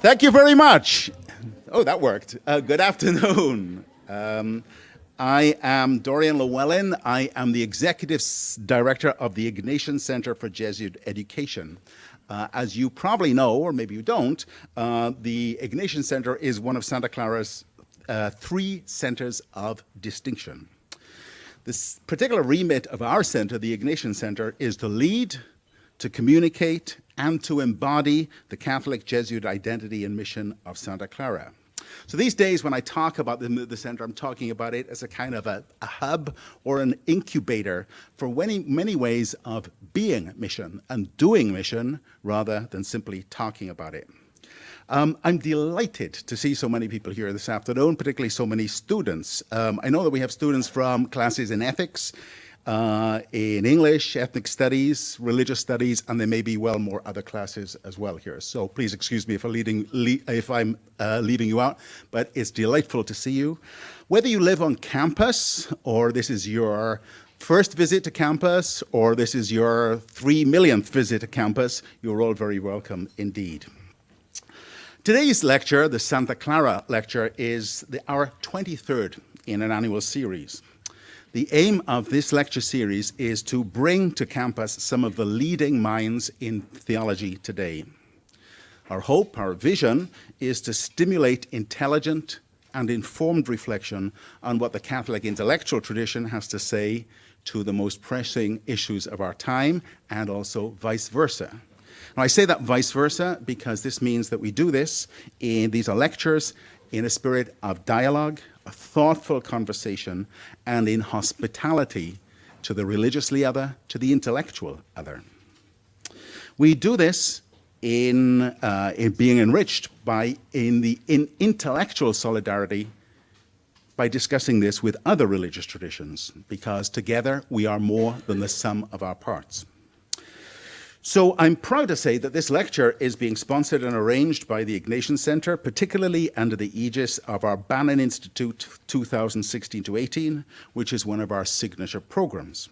Thank you very much. Oh, that worked. Good afternoon. I am Dorian Llewellyn. I am the Executive Director of the Ignatian Center for Jesuit Education. As you probably know, or maybe you don't, the Ignatian Center is one of Santa Clara's three centers of distinction. This particular remit of our center, the Ignatian Center, is to lead, to communicate, and to embody the Catholic Jesuit identity and mission of Santa Clara. So these days when I talk about the center, I'm talking about it as a kind of a hub or an incubator for many ways of being mission and doing mission rather than simply talking about it. I'm delighted to see so many people here this afternoon, particularly so many students. I know that we have students from classes in ethics, in English, ethnic studies, religious studies, and there may be well more other classes as well here. So please excuse me if I'm leaving you out, but it's delightful to see you. Whether you live on campus or this is your first visit to campus or this is your 3 millionth visit to campus, you're all very welcome indeed. Today's lecture, the Santa Clara lecture, is our 23rd in an annual series. The aim of this lecture series is to bring to campus some of the leading minds in theology today. Our hope, our vision, is to stimulate intelligent and informed reflection on what the Catholic intellectual tradition has to say to the most pressing issues of our time, and also vice versa. Now, I say that vice versa because this means that we do this these are lectures in a spirit of dialogue, a thoughtful conversation, and in hospitality to the religiously other, to the intellectual other. We do this in being enriched in intellectual solidarity by discussing this with other religious traditions, because together we are more than the sum of our parts. So I'm proud to say that this lecture is being sponsored and arranged by the Ignatian Center, particularly under the aegis of our Bannon Institute 2016-18, which is one of our signature programs.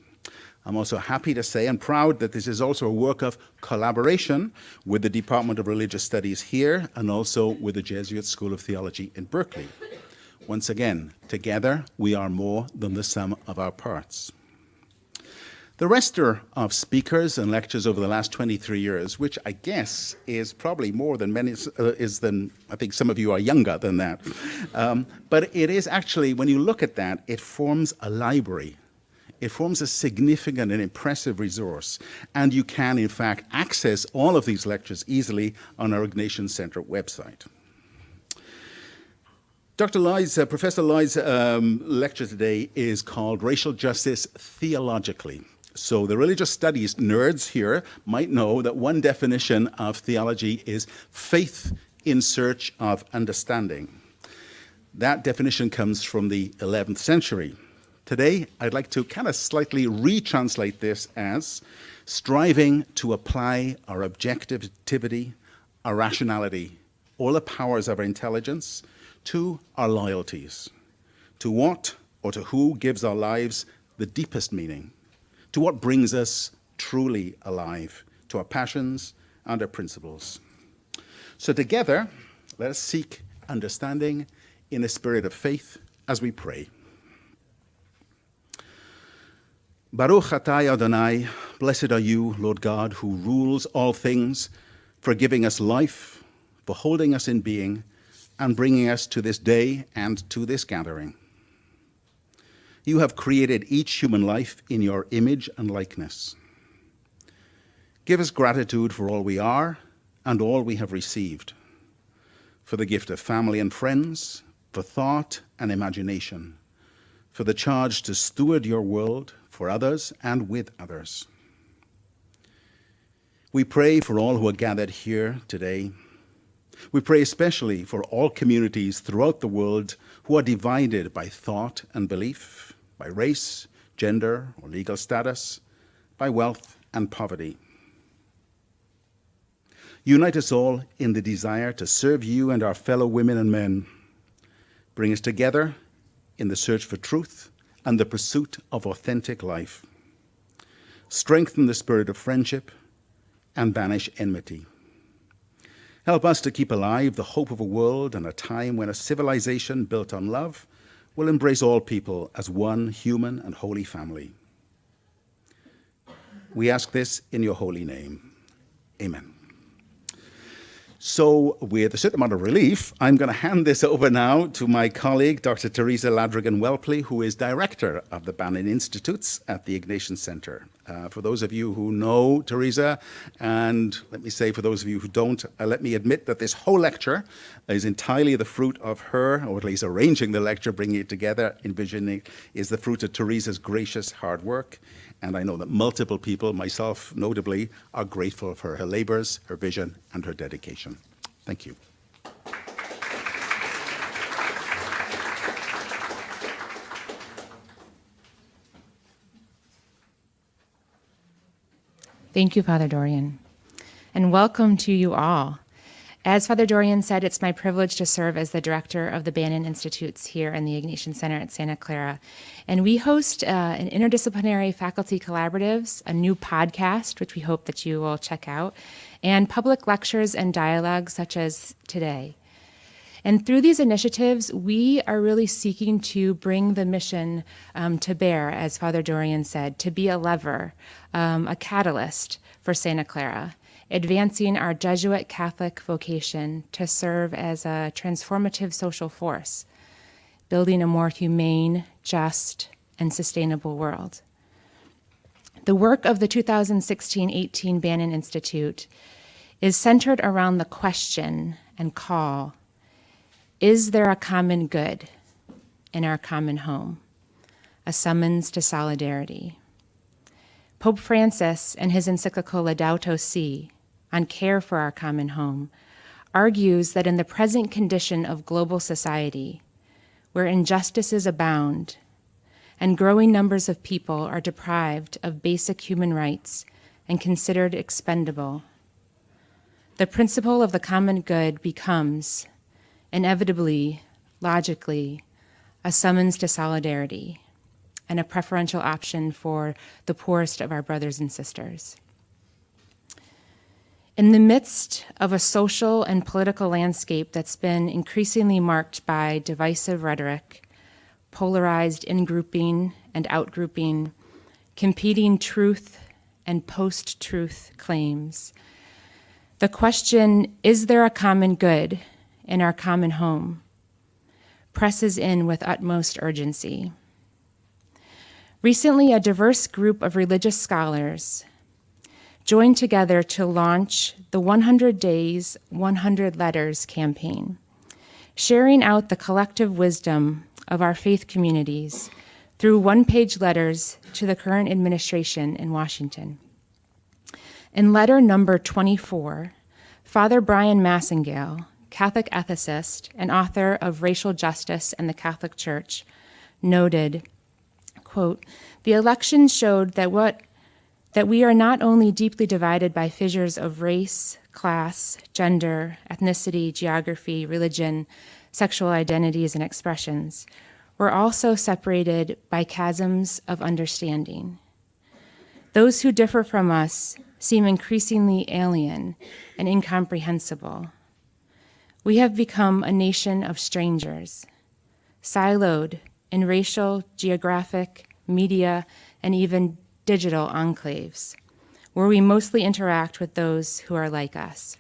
I'm also happy to say and proud that this is also a work of collaboration with the Department of Religious Studies here and also with the Jesuit School of Theology in Berkeley. Once again, together we are more than the sum of our parts. The roster of speakers and lectures over the last 23 years, which I guess is probably more than I think some of you are younger than that. But it is actually, when you look at that, it forms a library. It forms a significant and impressive resource. And you can, in fact, access all of these lectures easily on our Ignatian Center website. Professor Lloyd's lecture today is called Racial Justice Theologically. So the religious studies nerds here might know that one definition of theology is faith in search of understanding. That definition comes from the 11th century. Today, I'd like to kind of slightly retranslate this as striving to apply our objectivity, our rationality, all the powers of our intelligence to our loyalties, to what or to who gives our lives the deepest meaning, to what brings us truly alive, to our passions and our principles. So together, let us seek understanding in a spirit of faith as we pray. Baruch atah Adonai, blessed are you, Lord God, who rules all things, for giving us life, for holding us in being, and bringing us to this day and to this gathering. You have created each human life in your image and likeness. Give us gratitude for all we are and all we have received, for the gift of family and friends, for thought and imagination, for the charge to steward your world for others and with others. We pray for all who are gathered here today. We pray especially for all communities throughout the world who are divided by thought and belief, by race, gender, or legal status, by wealth and poverty. Unite us all in the desire to serve you and our fellow women and men. Bring us together in the search for truth and the pursuit of authentic life. Strengthen the spirit of friendship and banish enmity. Help us to keep alive the hope of a world and a time when a civilization built on love will embrace all people as one human and holy family. We ask this in your holy name. Amen. So with a certain amount of relief, I'm going to hand this over now to my colleague, Dr. Teresa Ladrigan-Welpley, who is director of the Bannon Institutes at the Ignatian Center. For those of you who know Teresa, and let me say for those of you who don't, let me admit that this whole lecture is entirely the fruit of her, or at least arranging the lecture, bringing it together, envisioning it, is the fruit of Teresa's gracious hard work. And I know that multiple people, myself notably, are grateful for her labors, her vision, and her dedication. Thank you. Thank you, Father Dorian, and welcome to you all. As Father Dorian said, it's my privilege to serve as the director of the Bannon Institutes here in the Ignatian Center at Santa Clara. And we host an interdisciplinary faculty collaboratives, a new podcast, which we hope that you will check out, and public lectures and dialogues such as today. And through these initiatives, we are really seeking to bring the mission to bear, as Father Dorian said, to be a lever, a catalyst for Santa Clara, advancing our Jesuit Catholic vocation to serve as a transformative social force, building a more humane, just, and sustainable world. The work of the 2016-18 Bannon Institute is centered around the question and call, is there a common good in our common home? A summons to solidarity. Pope Francis, in his encyclical Laudato Si, on care for our common home, argues that in the present condition of global society, where injustices abound and growing numbers of people are deprived of basic human rights and considered expendable, the principle of the common good becomes, inevitably, logically, a summons to solidarity and a preferential option for the poorest of our brothers and sisters. In the midst of a social and political landscape that's been increasingly marked by divisive rhetoric, polarized in-grouping and out-grouping, competing truth and post-truth claims, the question, is there a common good in our common home, presses in with utmost urgency. Recently, a diverse group of religious scholars joined together to launch the 100 Days, 100 Letters campaign, sharing out the collective wisdom of our faith communities through one-page letters to the current administration in Washington. In letter number 24, Father Brian Massengale, Catholic ethicist and author of Racial Justice and the Catholic Church, noted, quote, "The election showed that we are not only deeply divided by fissures of race, class, gender, ethnicity, geography, religion, sexual identities, and expressions, we're also separated by chasms of understanding. Those who differ from us seem increasingly alien and incomprehensible. We have become a nation of strangers, siloed in racial, geographic, media, and even digital enclaves, where we mostly interact with those who are like us."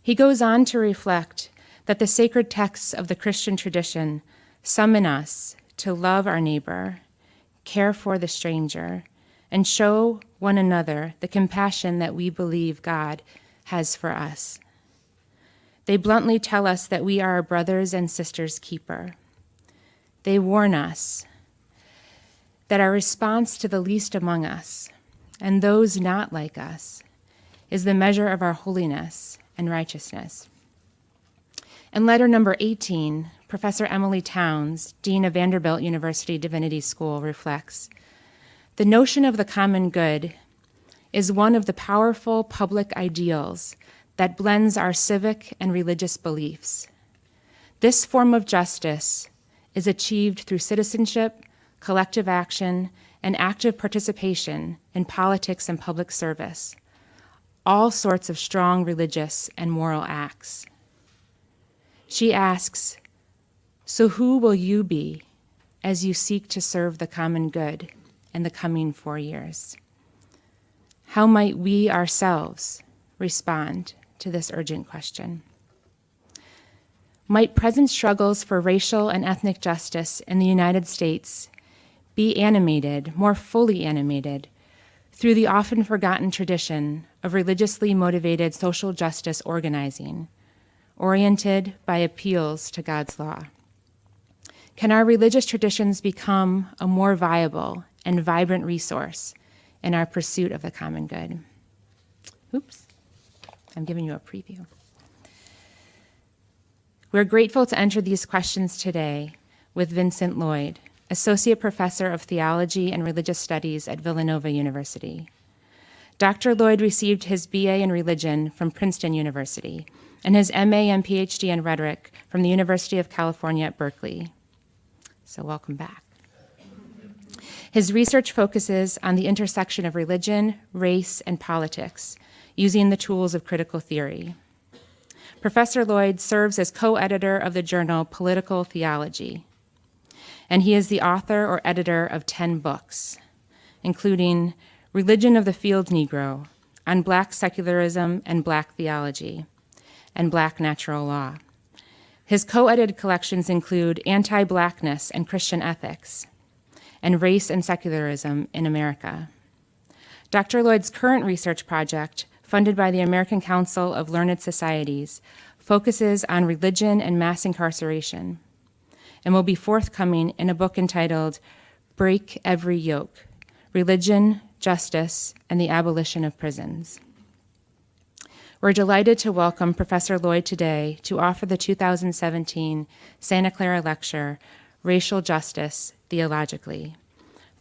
He goes on to reflect that the sacred texts of the Christian tradition summon us to love our neighbor, care for the stranger, and show one another the compassion that we believe God has for us. They bluntly tell us that we are our brothers and sisters' keeper. They warn us that our response to the least among us and those not like us is the measure of our holiness and righteousness. In letter number 18, Professor Emily Towns, Dean of Vanderbilt University Divinity School, reflects, "The notion of the common good is one of the powerful public ideals that blends our civic and religious beliefs. This form of justice is achieved through citizenship, collective action, and active participation in politics and public service, all sorts of strong religious and moral acts. She asks, so who will you be as you seek to serve the common good in the coming 4 years? How might we ourselves respond to this urgent question? Might present struggles for racial and ethnic justice in the United States be animated, more fully animated, through the often forgotten tradition of religiously motivated social justice organizing, oriented by appeals to God's law? Can our religious traditions become a more viable and vibrant resource in our pursuit of the common good? Oops, I'm giving you a preview. We're grateful to enter these questions today with Vincent Lloyd, Associate Professor of Theology and Religious Studies at Villanova University. Dr. Lloyd received his BA in Religion from Princeton University and his MA and PhD in Rhetoric from the University of California at Berkeley. So welcome back. His research focuses on the intersection of religion, race, and politics, using the tools of critical theory. Professor Lloyd serves as co-editor of the journal Political Theology, and he is the author or editor of 10 books, including Religion of the Field Negro, on Black Secularism and Black Theology, and Black Natural Law. His co-edited collections include Anti-Blackness and Christian Ethics, and Race and Secularism in America. Dr. Lloyd's current research project, funded by the American Council of Learned Societies, focuses on religion and mass incarceration, and will be forthcoming in a book entitled Break Every Yoke: Religion, Justice, and the Abolition of Prisons. We're delighted to welcome Professor Lloyd today to offer the 2017 Santa Clara Lecture, Racial Justice, Theologically.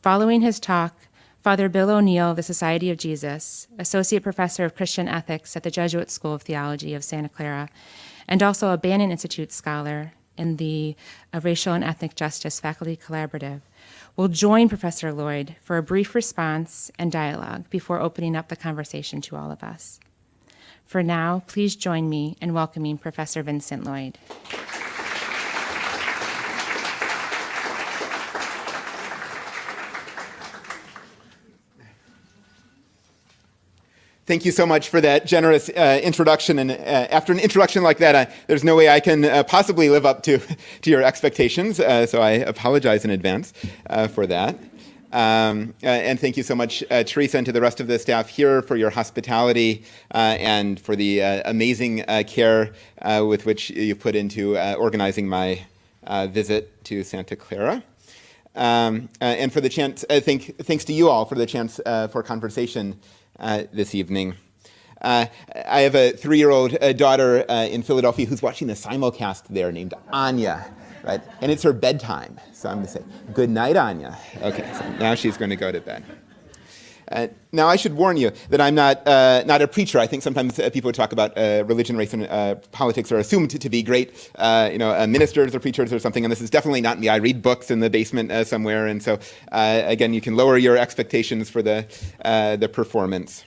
Following his talk, Father Bill O'Neill, the Society of Jesus, Associate Professor of Christian Ethics at the Jesuit School of Theology of Santa Clara, and also a Bannon Institute scholar in the Racial and Ethnic Justice Faculty Collaborative, will join Professor Lloyd for a brief response and dialogue before opening up the conversation to all of us. For now, please join me in welcoming Professor Vincent Lloyd. Thank you so much for that generous introduction. And after an introduction like that, there's no way I can possibly live up to your expectations. So I apologize in advance for that. And thank you so much, Teresa, and to the rest of the staff here for your hospitality and for the amazing care with which you put into organizing my visit to Santa Clara. And for the chance, thanks to you all for the chance for conversation this evening. I have a 3-year-old daughter in Philadelphia who's watching a simulcast there named Anya, right? And it's her bedtime. So I'm going to say, good night, Anya. Okay, so now she's going to go to bed. Now I should warn you that I'm not a preacher. I think sometimes people talk about religion, race, and politics are assumed to be great, ministers or preachers or something, and this is definitely not me. I read books in the basement somewhere, and so again, you can lower your expectations for the performance.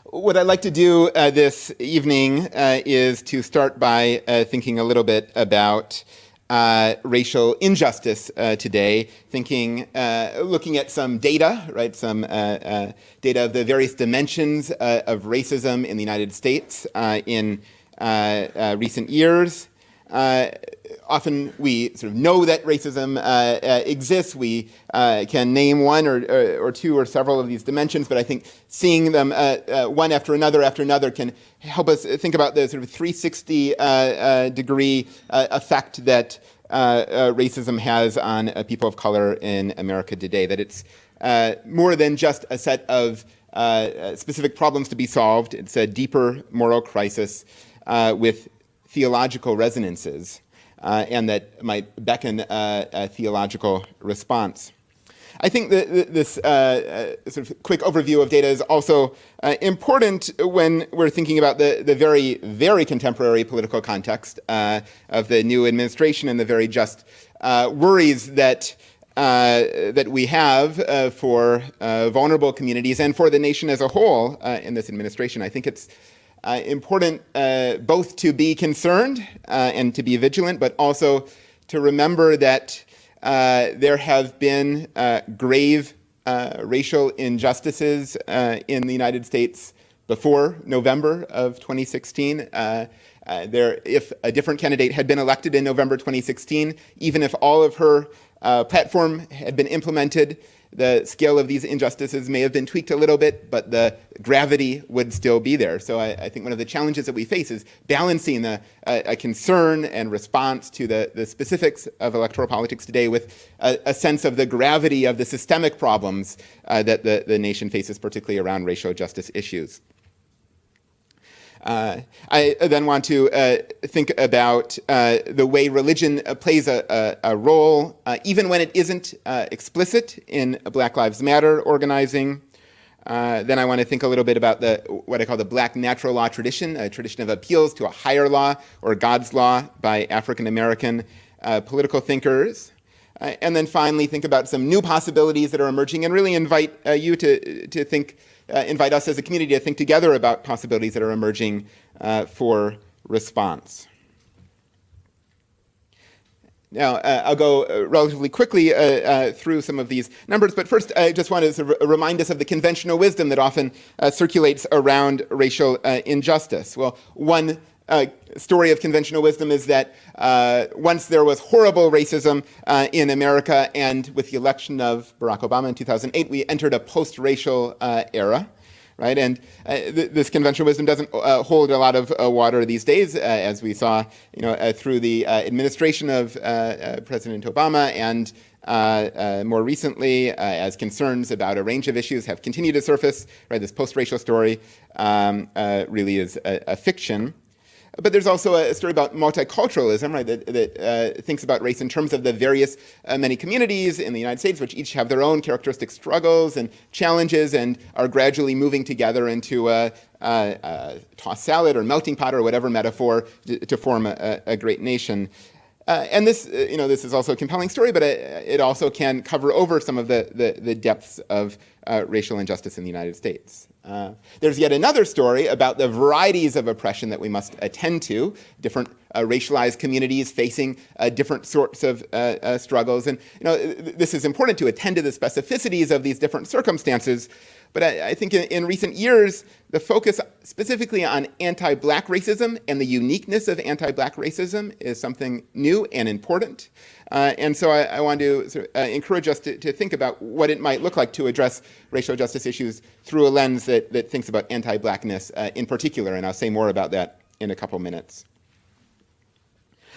What I'd like to do this evening is to start by thinking a little bit about racial injustice today, looking at some data, right? Some data of the various dimensions of racism in the United States in recent years. Often we sort of know that racism exists. We can name one or two or several of these dimensions, but I think seeing them one after another can help us think about the sort of 360-degree effect that racism has on people of color in America today, that it's more than just a set of specific problems to be solved. It's a deeper moral crisis with theological resonances, and that might beckon a theological response. I think that this sort of quick overview of data is also important when we're thinking about the very, very contemporary political context of the new administration and the very just worries that that we have for vulnerable communities and for the nation as a whole in this administration. I think it's important both to be concerned and to be vigilant, but also to remember that there have been grave racial injustices in the United States before November of 2016. If a different candidate had been elected in November 2016, even if all of her platform had been implemented, the scale of these injustices may have been tweaked a little bit, but the gravity would still be there. So I think one of the challenges that we face is balancing a concern and response to the specifics of electoral politics today with a sense of the gravity of the systemic problems that the nation faces, particularly around racial justice issues. I then want to think about the way religion plays a role, even when it isn't explicit in Black Lives Matter organizing. Then I want to think a little bit about what I call the Black natural law tradition, a tradition of appeals to a higher law or God's law by African American political thinkers. And then finally think about some new possibilities that are emerging and really invite you to think, invite us as a community to think together about possibilities that are emerging for response. Now, I'll go relatively quickly through some of these numbers, but first I just want to sort of remind us of the conventional wisdom that often circulates around racial injustice. Well, one story of conventional wisdom is that once there was horrible racism in America, and with the election of Barack Obama in 2008, we entered a post-racial era. Right, and this conventional wisdom doesn't hold a lot of water these days, as we saw, through the administration of President Obama, and more recently, as concerns about a range of issues have continued to surface. Right, this post-racial story really is a fiction. But there's also a story about multiculturalism, right, that thinks about race in terms of the various many communities in the United States, which each have their own characteristic struggles and challenges and are gradually moving together into a tossed salad or melting pot or whatever metaphor to form a great nation. And this is also a compelling story, but it also can cover over some of the depths of racial injustice in the United States. There's yet another story about the varieties of oppression that we must attend to, different racialized communities facing different sorts of struggles. And this is important to attend to the specificities of these different circumstances. But I think in recent years, the focus specifically on anti-Black racism and the uniqueness of anti-Black racism is something new and important. And so I want to sort of, encourage us to think about what it might look like to address racial justice issues through a lens that thinks about anti-Blackness in particular, and I'll say more about that in a couple minutes.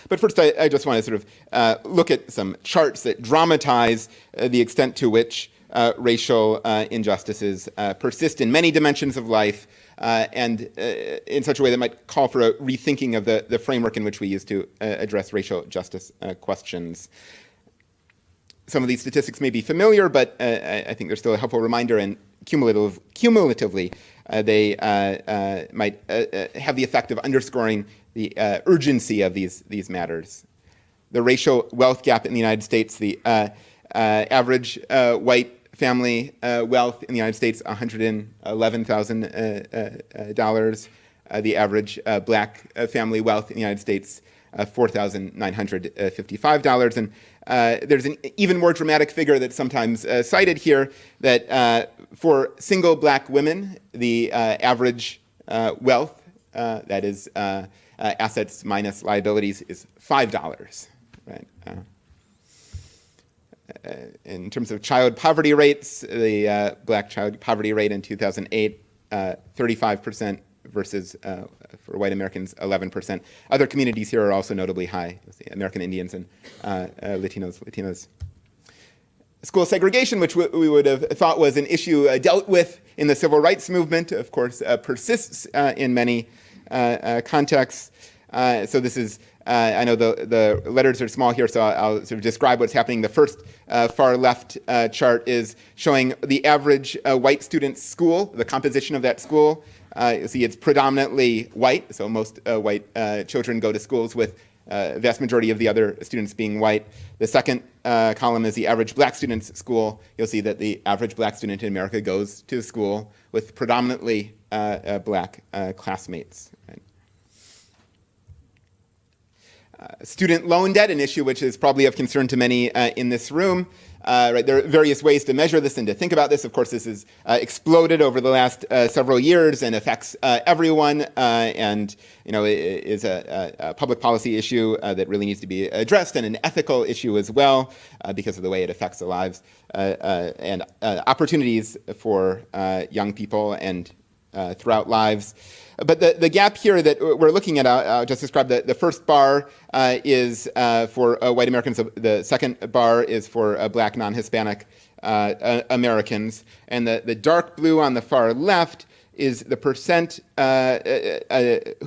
But first, I just want to sort of look at some charts that dramatize the extent to which racial injustices persist in many dimensions of life, and in such a way that might call for a rethinking of the framework in which we use to address racial justice questions. Some of these statistics may be familiar, but I think they're still a helpful reminder, and cumulatively, they might have the effect of underscoring the urgency of these matters. The racial wealth gap in the United States, the average white family wealth in the United States, $111,000. The average Black family wealth in the United States, $4,955. And there's an even more dramatic figure that's sometimes cited here, that for single Black women, the average wealth, that is assets minus liabilities, is $5. Right? In terms of child poverty rates, the Black child poverty rate in 2008, 35% versus, for white Americans, 11%. Other communities here are also notably high, the American Indians and Latinos. School segregation, which we would have thought was an issue dealt with in the civil rights movement, of course, persists in many contexts. So this is, I know the letters are small here, so I'll sort of describe what's happening. The first far left chart is showing the average white student's school, the composition of that school. You see it's predominantly white, so most white children go to schools with vast majority of the other students being white. The second column is the average black student's school, you'll see that the average black student in America goes to school with predominantly black classmates. Right? Student loan debt, an issue which is probably of concern to many in this room. Right, there are various ways to measure this and to think about this. Of course, this has exploded over the last several years and affects everyone, and is a public policy issue that really needs to be addressed, and an ethical issue as well, because of the way it affects the lives and opportunities for young people and throughout lives. But the gap here that we're looking at, I'll just describe the first bar is for white Americans. The second bar is for black non-Hispanic Americans. And the dark blue on the far left is the percent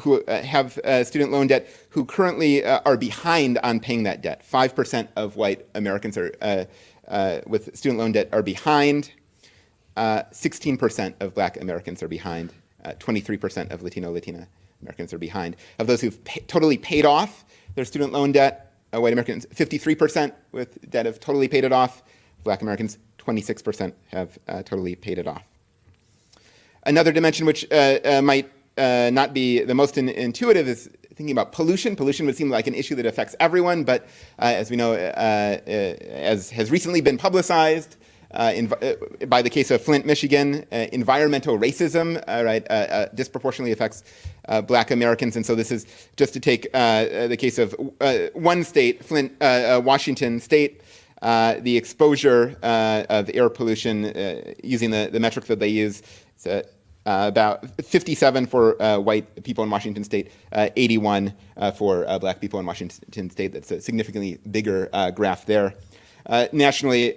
who have student loan debt who currently are behind on paying that debt. 5% of white Americans are with student loan debt are behind. 16% of black Americans are behind. 23% of Latina Americans are behind. Of those who've totally paid off their student loan debt, white Americans, 53% with debt have totally paid it off. Black Americans, 26% have totally paid it off. Another dimension which might not be the most intuitive is thinking about pollution. Pollution would seem like an issue that affects everyone, but as we know, as has recently been publicized, by the case of Flint, Michigan, environmental racism disproportionately affects black Americans. And so this is just to take the case of one state, Flint, Washington State, the exposure of air pollution using the metric that they use. It's about 57 for white people in Washington State, 81 for black people in Washington State. That's a significantly bigger graph there. Nationally,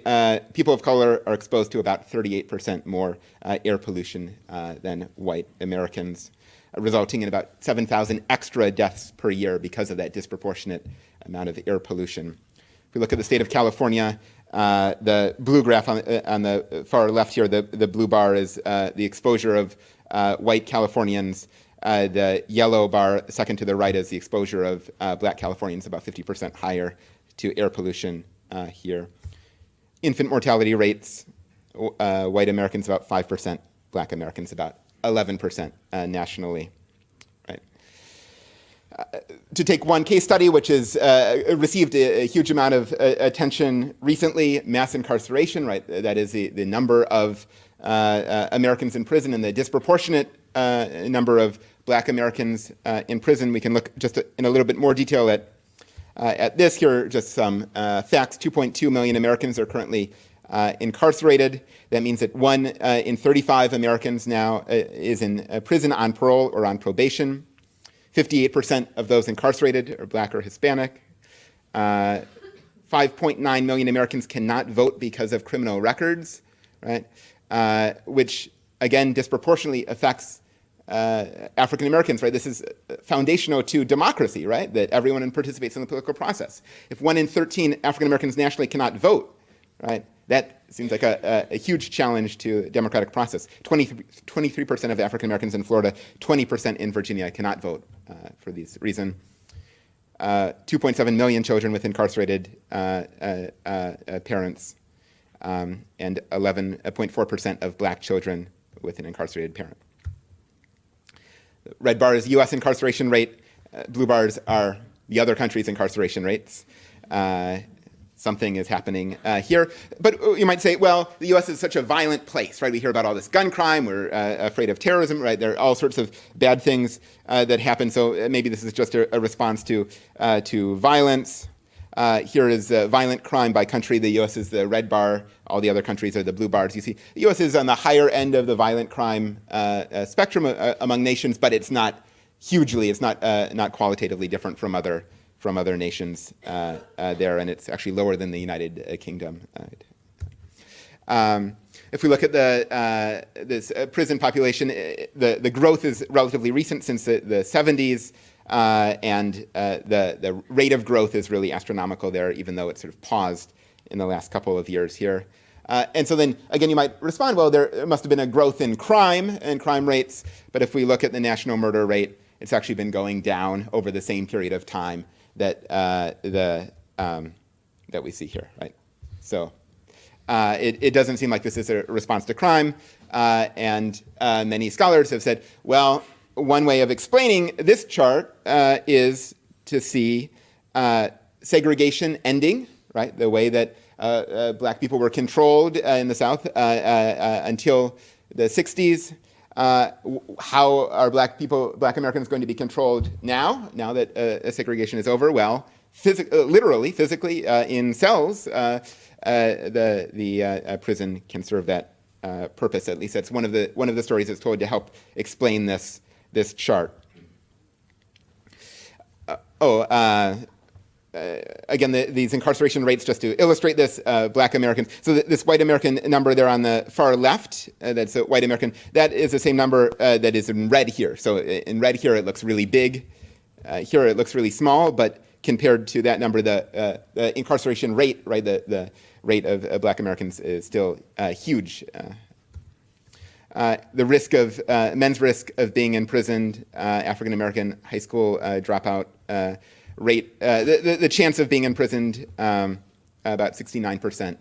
people of color are exposed to about 38% more air pollution than white Americans, resulting in about 7,000 extra deaths per year because of that disproportionate amount of air pollution. If we look at the state of California, the blue graph on the far left here, the blue bar is the exposure of white Californians. The yellow bar, second to the right, is the exposure of black Californians, about 50% higher to air pollution here. Infant mortality rates, white Americans about 5%, black Americans about 11% nationally. Right. To take one case study, which has received a huge amount of attention recently, mass incarceration, right? That is the number of Americans in prison and the disproportionate number of black Americans in prison. We can look just in a little bit more detail at this. Here are just some facts. 2.2 million Americans are currently incarcerated. That means that 1 in 35 Americans now is in prison on parole or on probation. 58% of those incarcerated are black or Hispanic. 5.9 million Americans cannot vote because of criminal records, right? Which, again, disproportionately affects African Americans, right? This is foundational to democracy, right? That everyone participates in the political process. If 1 in 13 African Americans nationally cannot vote, right? That seems like a huge challenge to the democratic process. 23% of African Americans in Florida, 20% in Virginia cannot vote for these reasons. 2.7 million children with incarcerated parents, and 11.4% of black children with an incarcerated parent. The red bar is U.S. incarceration rate. Blue bars are the other countries' incarceration rates. Something is happening here. But you might say, well, the U.S. is such a violent place, right? We hear about all this gun crime. We're afraid of terrorism, right? There are all sorts of bad things that happen. So maybe this is just a response to violence. Here is violent crime by country. The U.S. is the red bar. All the other countries are the blue bars. You see, the U.S. is on the higher end of the violent crime spectrum among nations, but it's not hugely, it's not qualitatively different from other nations there, and it's actually lower than the United Kingdom. If we look at this prison population, the growth is relatively recent, since the 70s, and the rate of growth is really astronomical there, even though it's sort of paused in the last couple of years here. And so then, again, you might respond, well, there must have been a growth in crime and crime rates, but if we look at the national murder rate, it's actually been going down over the same period of time that the that we see here, right? So it doesn't seem like this is a response to crime, and many scholars have said, well, one way of explaining this chart is to see segregation ending, right? The way that black people were controlled in the South until the 60s. How are black Americans going to be controlled now that segregation is over? Well, literally, physically, in cells, the prison can serve that purpose. At least that's one of the stories that's told to help explain this chart. Again, these incarceration rates, just to illustrate this, black Americans. So this white American number there on the far left, that's a white American, that is the same number that is in red here. So in red here, it looks really big. Here, it looks really small, but compared to that number, the incarceration rate, right, the rate of black Americans is still huge. The risk of, men's risk of being imprisoned, African-American high school dropout rate, the chance of being imprisoned, about 69%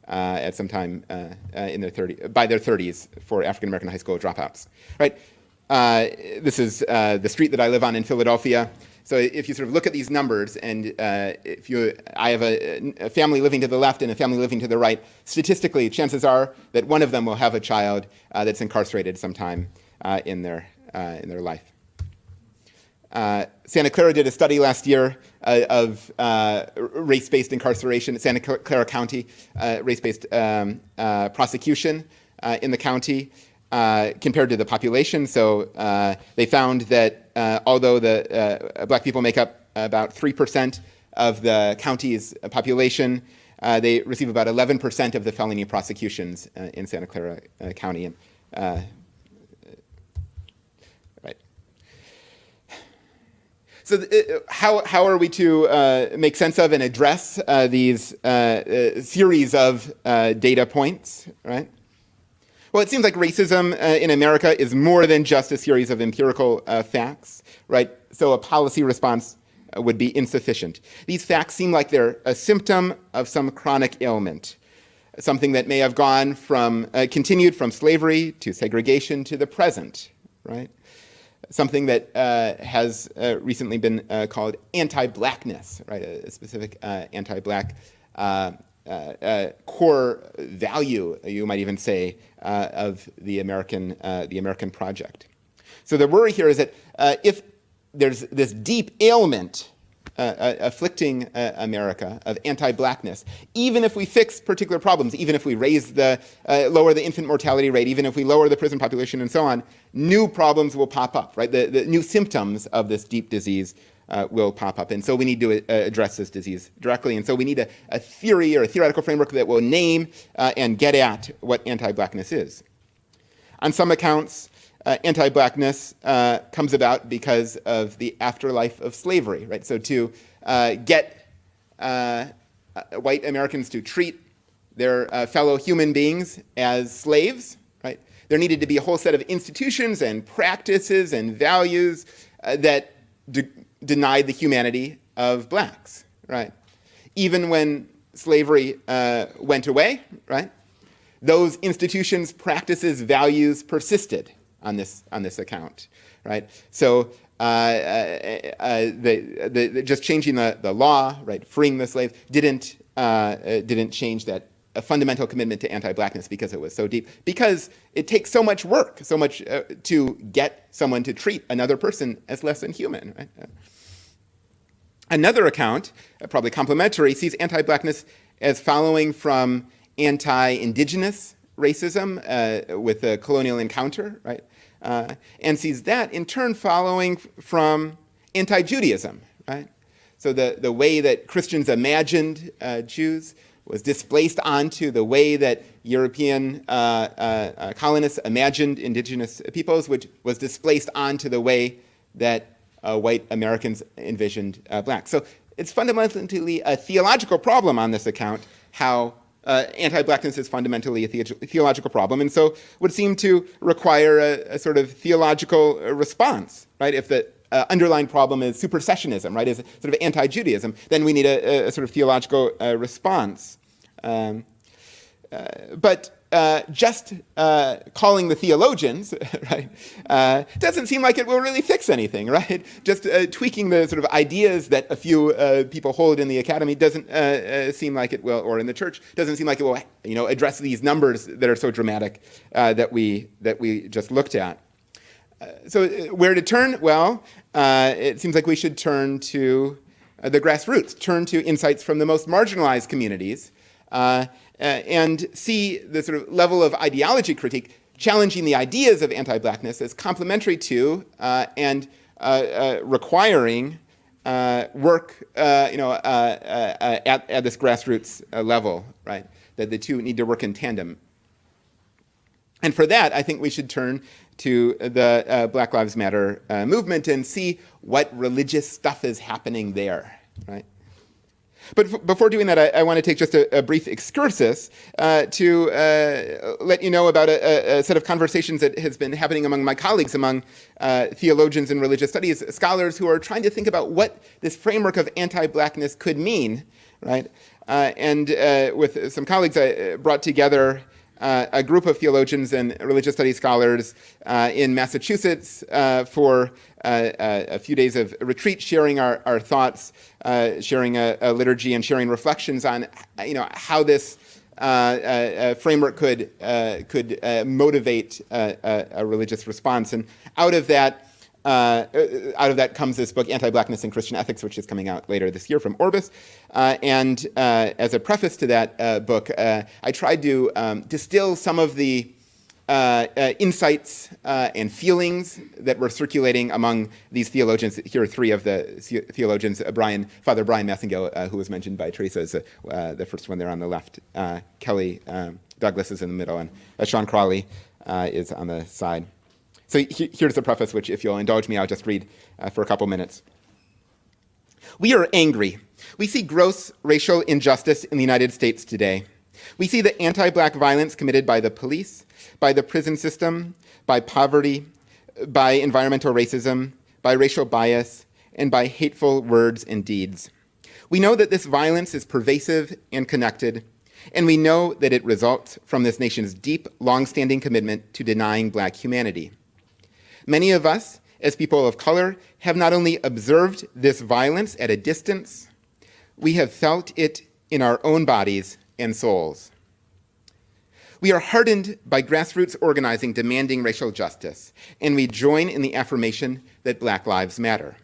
at some time in their by their 30s for African-American high school dropouts, right? This is the street that I live on in Philadelphia. So if you sort of look at these numbers, and I have a family living to the left and a family living to the right, statistically, chances are that one of them will have a child that's incarcerated sometime in their life. Santa Clara did a study last year of race-based incarceration, Santa Clara County, race-based prosecution in the county compared to the population. So they found that although the black people make up about 3% of the county's population, they receive about 11% of the felony prosecutions in Santa Clara County. Right. So how are we to make sense of and address these series of data points, right? Well, it seems like racism in America is more than just a series of empirical facts, right? So a policy response would be insufficient. These facts seem like they're a symptom of some chronic ailment, something that may have gone from, continued from slavery to segregation to the present, right? Something that has recently been called anti-blackness, right? A specific anti-black core value, you might even say, of the American project. So the worry here is that if there's this deep ailment afflicting America of anti-blackness, even if we fix particular problems, even if we lower the infant mortality rate, even if we lower the prison population and so on, new problems will pop up, right? The new symptoms of this deep disease will pop up. And so we need to address this disease directly. And so we need a theory or a theoretical framework that will name and get at what anti-blackness is. On some accounts, anti-blackness comes about because of the afterlife of slavery, right? So to get white Americans to treat their fellow human beings as slaves, right? There needed to be a whole set of institutions and practices and values that denied the humanity of blacks, right? Even when slavery went away, right? Those institutions, practices, values persisted on this account, right? So just changing the law, right, freeing the slaves, didn't change that a fundamental commitment to anti-blackness because it was so deep. Because it takes so much work, so much to get someone to treat another person as less than human, right? Another account, probably complementary, sees anti-blackness as following from anti-indigenous racism with the colonial encounter, right? And sees that in turn following from anti-Judaism, right? So the way that Christians imagined Jews was displaced onto the way that European colonists imagined indigenous peoples, which was displaced onto the way that white Americans envisioned blacks. So it's fundamentally a theological problem on this account, how anti-blackness is fundamentally a theological problem, and so would seem to require a sort of theological response, right? If the underlying problem is supersessionism, right? Is sort of anti-Judaism. Then we need a sort of theological response. But just calling the theologians, right, doesn't seem like it will really fix anything, right? Just tweaking the sort of ideas that a few people hold in the academy doesn't seem like it will, or in the church, doesn't seem like it will, address these numbers that are so dramatic that we just looked at. So where to turn? Well, it seems like we should turn to the grassroots, turn to insights from the most marginalized communities, and see the sort of level of ideology critique challenging the ideas of anti-blackness as complementary to and requiring work, at this grassroots level, right? That the two need to work in tandem. And for that, I think we should turn to the Black Lives Matter movement and see what religious stuff is happening there, right? But before doing that, I want to take just a brief excursus to let you know about a set of conversations that has been happening among my colleagues, among theologians and religious studies scholars who are trying to think about what this framework of anti-blackness could mean, right? And with some colleagues, I brought together a group of theologians and religious studies scholars in Massachusetts for a few days of retreat, sharing our thoughts, sharing a liturgy, and sharing reflections on how this framework could motivate a religious response. And out of that comes this book, Anti-Blackness and Christian Ethics, which is coming out later this year from Orbis. And as a preface to that book, I tried to distill some of the insights and feelings that were circulating among these theologians. Here are three of the theologians. Father Brian Massengill, who was mentioned by Teresa, is the first one there on the left. Kelly Douglas is in the middle, and Sean Crawley is on the side. So here's the preface, which, if you'll indulge me, I'll just read for a couple minutes. We are angry. We see gross racial injustice in the United States today. We see the anti-black violence committed by the police, by the prison system, by poverty, by environmental racism, by racial bias, and by hateful words and deeds. We know that this violence is pervasive and connected, and we know that it results from this nation's deep, long-standing commitment to denying black humanity. Many of us, as people of color, have not only observed this violence at a distance, we have felt it in our own bodies and souls. We are hardened by grassroots organizing demanding racial justice, and we join in the affirmation that Black Lives Matter.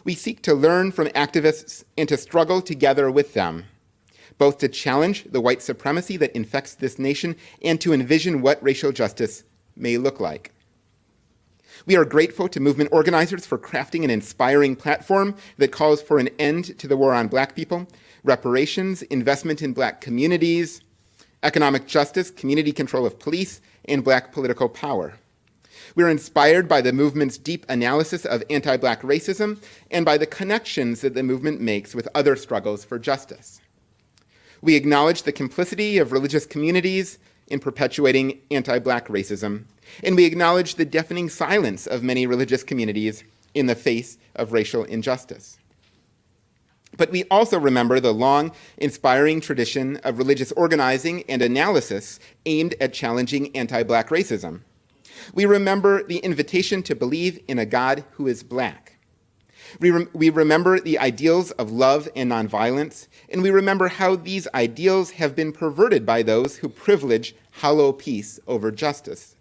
We seek to learn from activists and to struggle together with them, both to challenge the white supremacy that infects this nation and to envision what racial justice may look like. We are grateful to movement organizers for crafting an inspiring platform that calls for an end to the war on black people, reparations, investment in black communities, economic justice, community control of police, and black political power. We are inspired by the movement's deep analysis of anti-black racism and by the connections that the movement makes with other struggles for justice. We acknowledge the complicity of religious communities in perpetuating anti-black racism, and we acknowledge the deafening silence of many religious communities in the face of racial injustice. But we also remember the long, inspiring tradition of religious organizing and analysis aimed at challenging anti-black racism. We remember the invitation to believe in a God who is black. We remember the ideals of love and nonviolence, and we remember how these ideals have been perverted by those who privilege hollow peace over justice.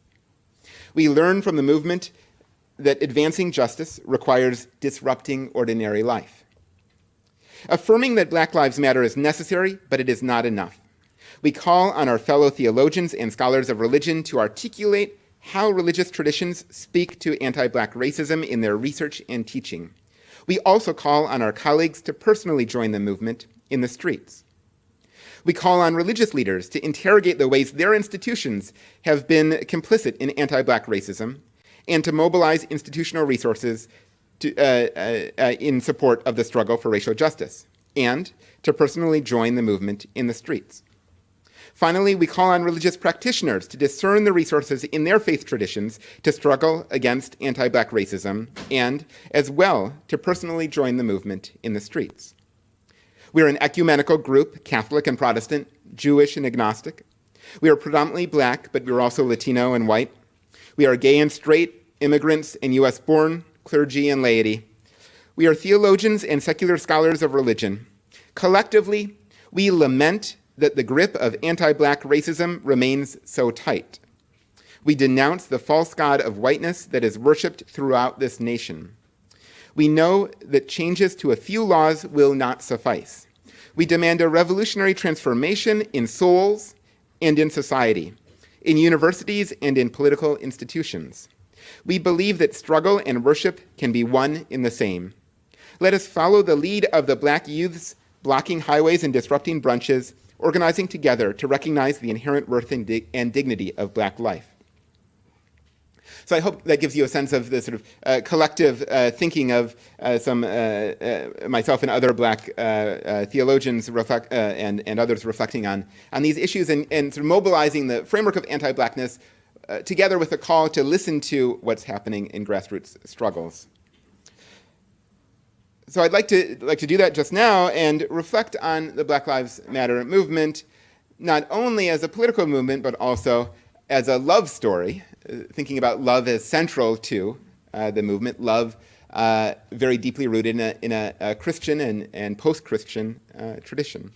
We learn from the movement that advancing justice requires disrupting ordinary life. Affirming that Black Lives Matter is necessary, but it is not enough. We call on our fellow theologians and scholars of religion to articulate how religious traditions speak to anti-black racism in their research and teaching. We also call on our colleagues to personally join the movement in the streets. We call on religious leaders to interrogate the ways their institutions have been complicit in anti-black racism and to mobilize institutional resources in support of the struggle for racial justice, and to personally join the movement in the streets. Finally, we call on religious practitioners to discern the resources in their faith traditions to struggle against anti-Black racism and, as well, to personally join the movement in the streets. We are an ecumenical group, Catholic and Protestant, Jewish and agnostic. We are predominantly Black, but we are also Latino and white. We are gay and straight, immigrants and US-born, clergy and laity. We are theologians and secular scholars of religion. Collectively, we lament that the grip of anti-Black racism remains so tight. We denounce the false god of whiteness that is worshipped throughout this nation. We know that changes to a few laws will not suffice. We demand a revolutionary transformation in souls and in society, in universities and in political institutions. We believe that struggle and worship can be one in the same. Let us follow the lead of the Black youths blocking highways and disrupting brunches, organizing together to recognize the inherent worth and dignity of Black life. So I hope that gives you a sense of the sort of collective thinking of myself and other Black theologians and others reflecting on these issues and sort of mobilizing the framework of anti-Blackness together with a call to listen to what's happening in grassroots struggles. So I'd like to do that just now and reflect on the Black Lives Matter movement, not only as a political movement, but also as a love story, thinking about love as central to the movement, love very deeply rooted in a Christian and post-Christian tradition.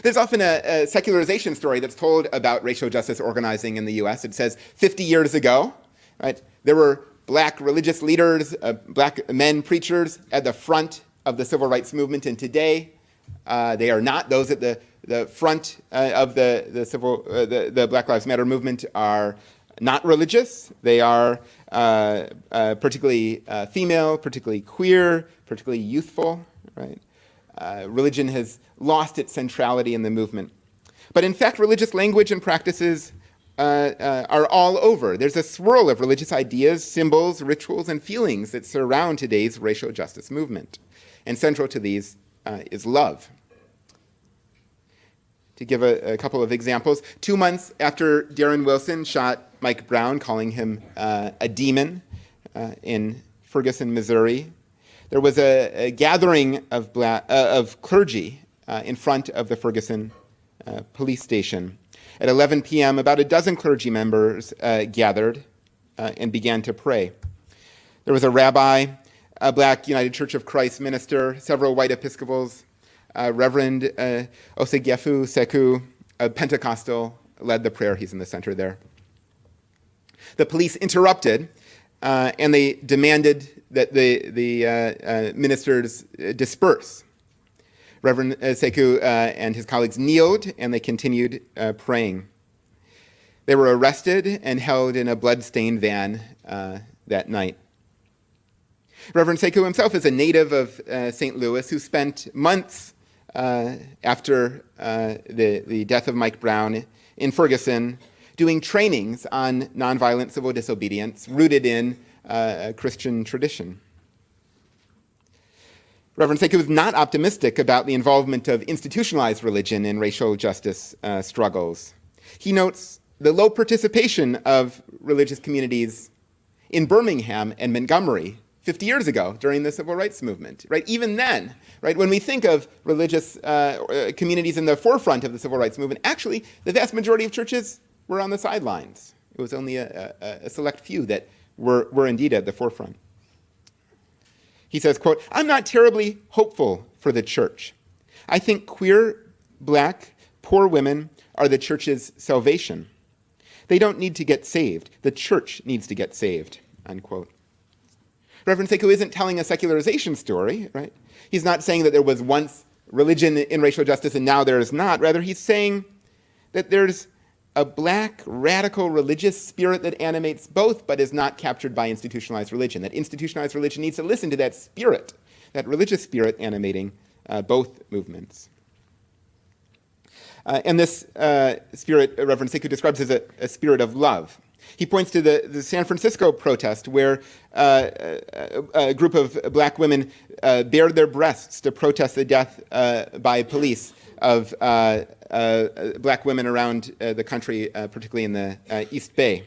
There's often a secularization story that's told about racial justice organizing in the US. It says 50 years ago, right, there were Black religious leaders, Black men preachers at the front of the civil rights movement, and today they are not. Those at the front of the Black Lives Matter movement are not religious. They are particularly female, particularly queer, particularly youthful, right? Religion has lost its centrality in the movement. But in fact, religious language and practices are all over. There's a swirl of religious ideas, symbols, rituals, and feelings that surround today's racial justice movement. And central to these is love. To give a couple of examples, 2 months after Darren Wilson shot Mike Brown, calling him a demon in Ferguson, Missouri, there was a gathering of clergy in front of the Ferguson police station. At 11 p.m., about a dozen clergy members gathered and began to pray. There was a rabbi, a Black United Church of Christ minister, several white Episcopals, Reverend Osegefu Seku, a Pentecostal, led the prayer. He's in the center there. The police interrupted, and they demanded that the ministers disperse. Reverend Seku and his colleagues kneeled, and they continued praying. They were arrested and held in a blood-stained van that night. Reverend Seku himself is a native of St. Louis who spent months after the death of Mike Brown in Ferguson doing trainings on nonviolent civil disobedience rooted in Christian tradition. Reverend Seku is not optimistic about the involvement of institutionalized religion in racial justice struggles. He notes the low participation of religious communities in Birmingham and Montgomery 50 years ago during the civil rights movement, right? Even then, right, when we think of religious communities in the forefront of the civil rights movement, actually, the vast majority of churches were on the sidelines. It was only a select few that were indeed at the forefront. He says, quote, "I'm not terribly hopeful for the church. I think queer, Black, poor women are the church's salvation. They don't need to get saved. The church needs to get saved," unquote. Reverend Seku isn't telling a secularization story, right? He's not saying that there was once religion in racial justice and now there is not. Rather, he's saying that there's a Black radical religious spirit that animates both but is not captured by institutionalized religion. That institutionalized religion needs to listen to that spirit, that religious spirit animating both movements. And this spirit, Reverend Seku describes as a spirit of love. He points to the San Francisco protest where a group of black women bared their breasts to protest the death by police of black women around the country, particularly in the East Bay.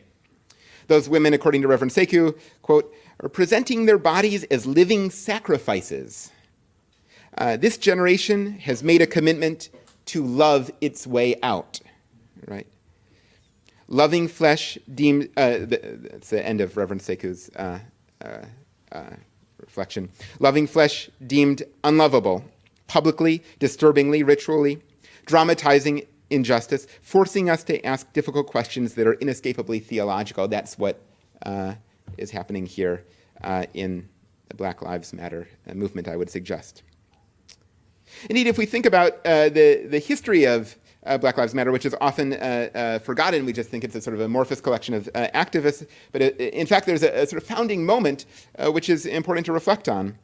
Those women, according to Reverend Sekou, quote, are presenting their bodies as living sacrifices. This generation has made a commitment to love its way out, right? Loving flesh deemed, that's the end of Reverend Sekou's reflection. Loving flesh deemed unlovable, publicly, disturbingly, ritually, dramatizing injustice, forcing us to ask difficult questions that are inescapably theological. That's what is happening here in the Black Lives Matter movement, I would suggest. Indeed, if we think about the history of Black Lives Matter, which is often forgotten, we just think it's a sort of amorphous collection of activists, but in fact there's a sort of founding moment which is important to reflect on.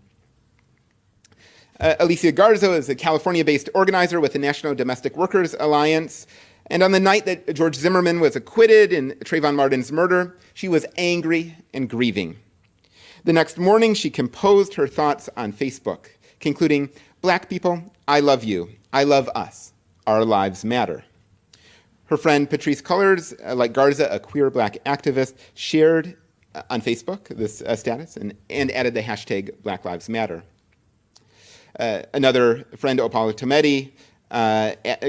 Alicia Garza is a California-based organizer with the National Domestic Workers Alliance, and on the night that George Zimmerman was acquitted in Trayvon Martin's murder, she was angry and grieving. The next morning, she composed her thoughts on Facebook, concluding, "Black people, I love you. I love us. Our lives matter." Her friend Patrice Cullors, like Garza, a queer black activist, shared on Facebook this status and added the hashtag Black Lives Matter. Another friend, Opal Tometi,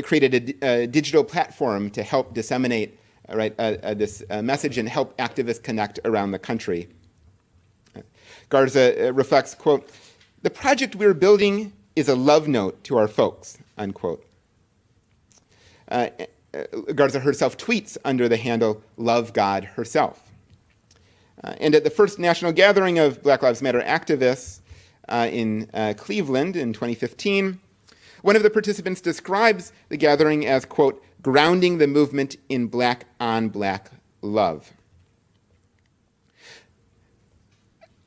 created a digital platform to help disseminate this message and help activists connect around the country. Garza reflects, quote, "The project we're building is a love note to our folks," unquote. Garza herself tweets under the handle Love God Herself. And at the first national gathering of Black Lives Matter activists in Cleveland in 2015, one of the participants describes the gathering as, quote, "grounding the movement in black-on-black love."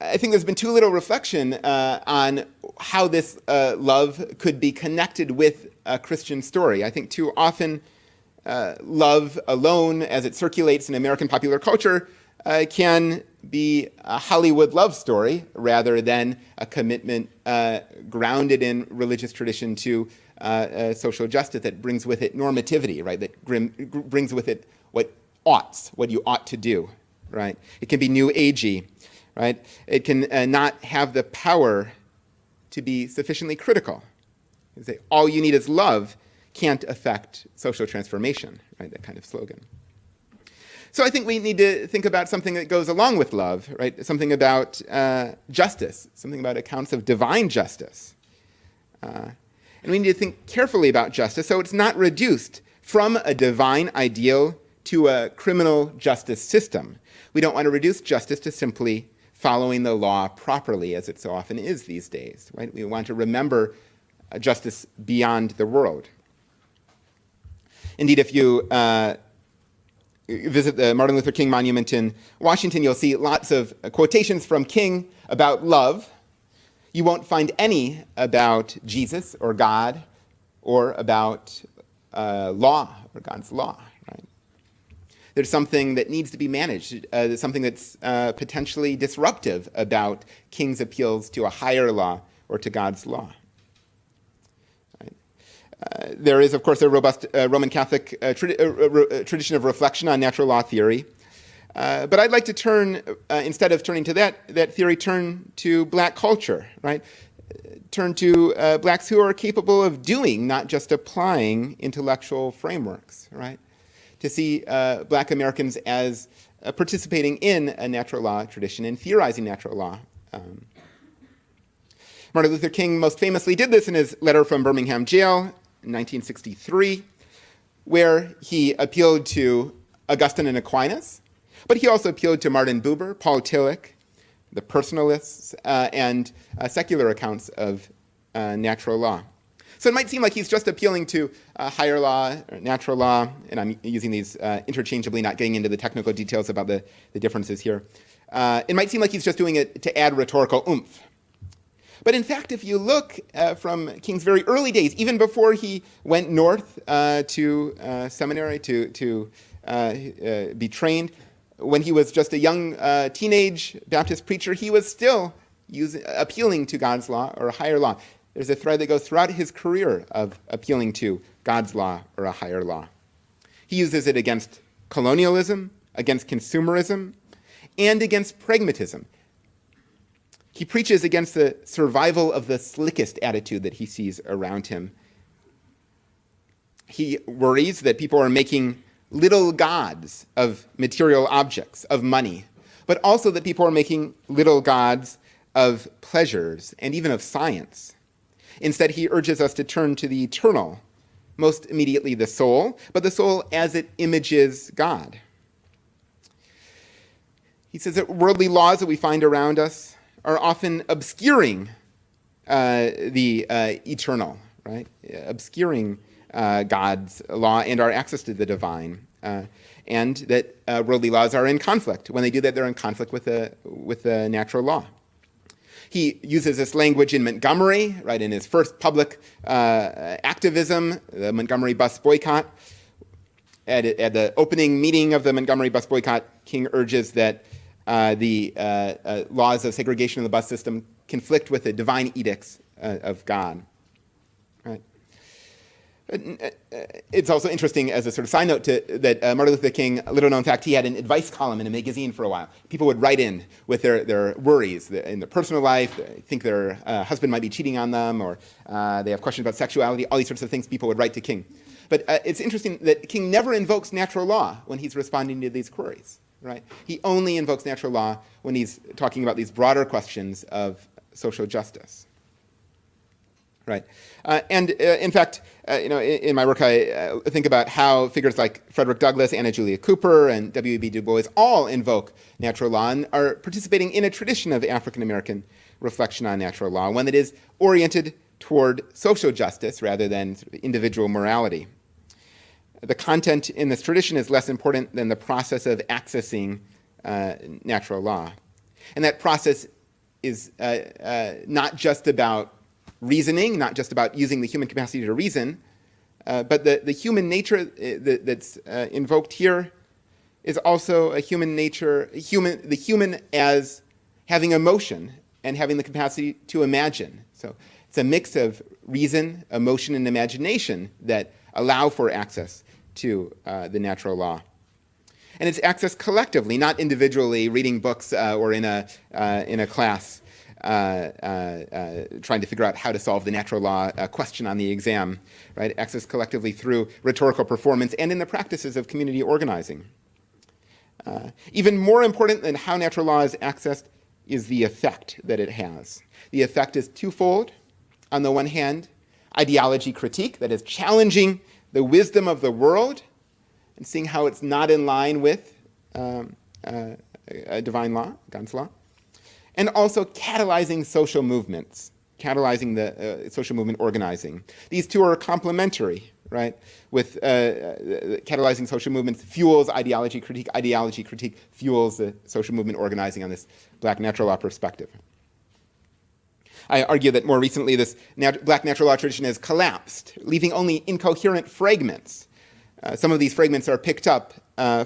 I think there's been too little reflection on how this love could be connected with a Christian story. I think too often love alone, as it circulates in American popular culture, can be a Hollywood love story rather than a commitment grounded in religious tradition to social justice that brings with it normativity, right? That brings with it what you ought to do, right? It can be new agey. Right? It can not have the power to be sufficiently critical. All you need is love can't affect social transformation, right? That kind of slogan. So I think we need to think about something that goes along with love, right? Something about justice, something about accounts of divine justice. And we need to think carefully about justice so it's not reduced from a divine ideal to a criminal justice system. We don't want to reduce justice to simply following the law properly, as it so often is these days, right? We want to remember justice beyond the world. Indeed, if you visit the Martin Luther King Monument in Washington, you'll see lots of quotations from King about love. You won't find any about Jesus or God or about law or God's law. There's something that needs to be managed. There's something that's potentially disruptive about King's appeals to a higher law or to God's law. Right? There is, of course, a robust Roman Catholic tradition of reflection on natural law theory. But I'd like to turn, instead of turning to that theory, turn to black culture, right? Turn to blacks who are capable of doing, not just applying, intellectual frameworks, right? To see black Americans as participating in a natural law tradition and theorizing natural law. Martin Luther King most famously did this in his letter from Birmingham jail in 1963, where he appealed to Augustine and Aquinas, but he also appealed to Martin Buber, Paul Tillich, the personalists, and secular accounts of natural law. So it might seem like he's just appealing to higher law, or natural law, and I'm using these interchangeably, not getting into the technical details about the differences here. It might seem like he's just doing it to add rhetorical oomph. But in fact, if you look from King's very early days, even before he went north to seminary to be trained, when he was just a young teenage Baptist preacher, he was still appealing to God's law or a higher law. There's a thread that goes throughout his career of appealing to God's law or a higher law. He uses it against colonialism, against consumerism, and against pragmatism. He preaches against the survival of the slickest attitude that he sees around him. He worries that people are making little gods of material objects, of money, but also that people are making little gods of pleasures and even of science. Instead, he urges us to turn to the eternal, most immediately the soul, but the soul as it images God. He says that worldly laws that we find around us are often obscuring the eternal, right? Obscuring God's law and our access to the divine, and that worldly laws are in conflict. When they do that, they're in conflict with the natural law. He uses this language in Montgomery, right, in his first public activism, the Montgomery bus boycott. At the opening meeting of the Montgomery bus boycott, King urges that the laws of segregation in the bus system conflict with the divine edicts of God. Right. It's also interesting as a sort of side note that Martin Luther King, a little known fact, he had an advice column in a magazine for a while. People would write in with their worries in their personal life. They think their husband might be cheating on them, or they have questions about sexuality, all these sorts of things people would write to King. But it's interesting that King never invokes natural law when he's responding to these queries. Right? He only invokes natural law when he's talking about these broader questions of social justice. Right? And in fact, in my work, I think about how figures like Frederick Douglass, Anna Julia Cooper, and W.E.B. Du Bois all invoke natural law and are participating in a tradition of African-American reflection on natural law, one that is oriented toward social justice rather than sort of individual morality. The content in this tradition is less important than the process of accessing natural law. And that process is not just about reasoning, not just about using the human capacity to reason, but the human nature that's invoked here is also a human nature, the human as having emotion and having the capacity to imagine. So it's a mix of reason, emotion, and imagination that allow for access to the natural law. And it's accessed collectively, not individually reading books or in a class trying to figure out how to solve the natural law question on the exam, right? Accessed collectively through rhetorical performance and in the practices of community organizing. Even more important than how natural law is accessed is the effect that it has. The effect is twofold. On the one hand, ideology critique, that is challenging the wisdom of the world and seeing how it's not in line with a divine law, God's law, and also catalyzing social movements, catalyzing the social movement organizing. These two are complementary, right? With catalyzing social movements fuels ideology critique fuels the social movement organizing on this black natural law perspective. I argue that more recently this black natural law tradition has collapsed, leaving only incoherent fragments. Some of these fragments are picked up,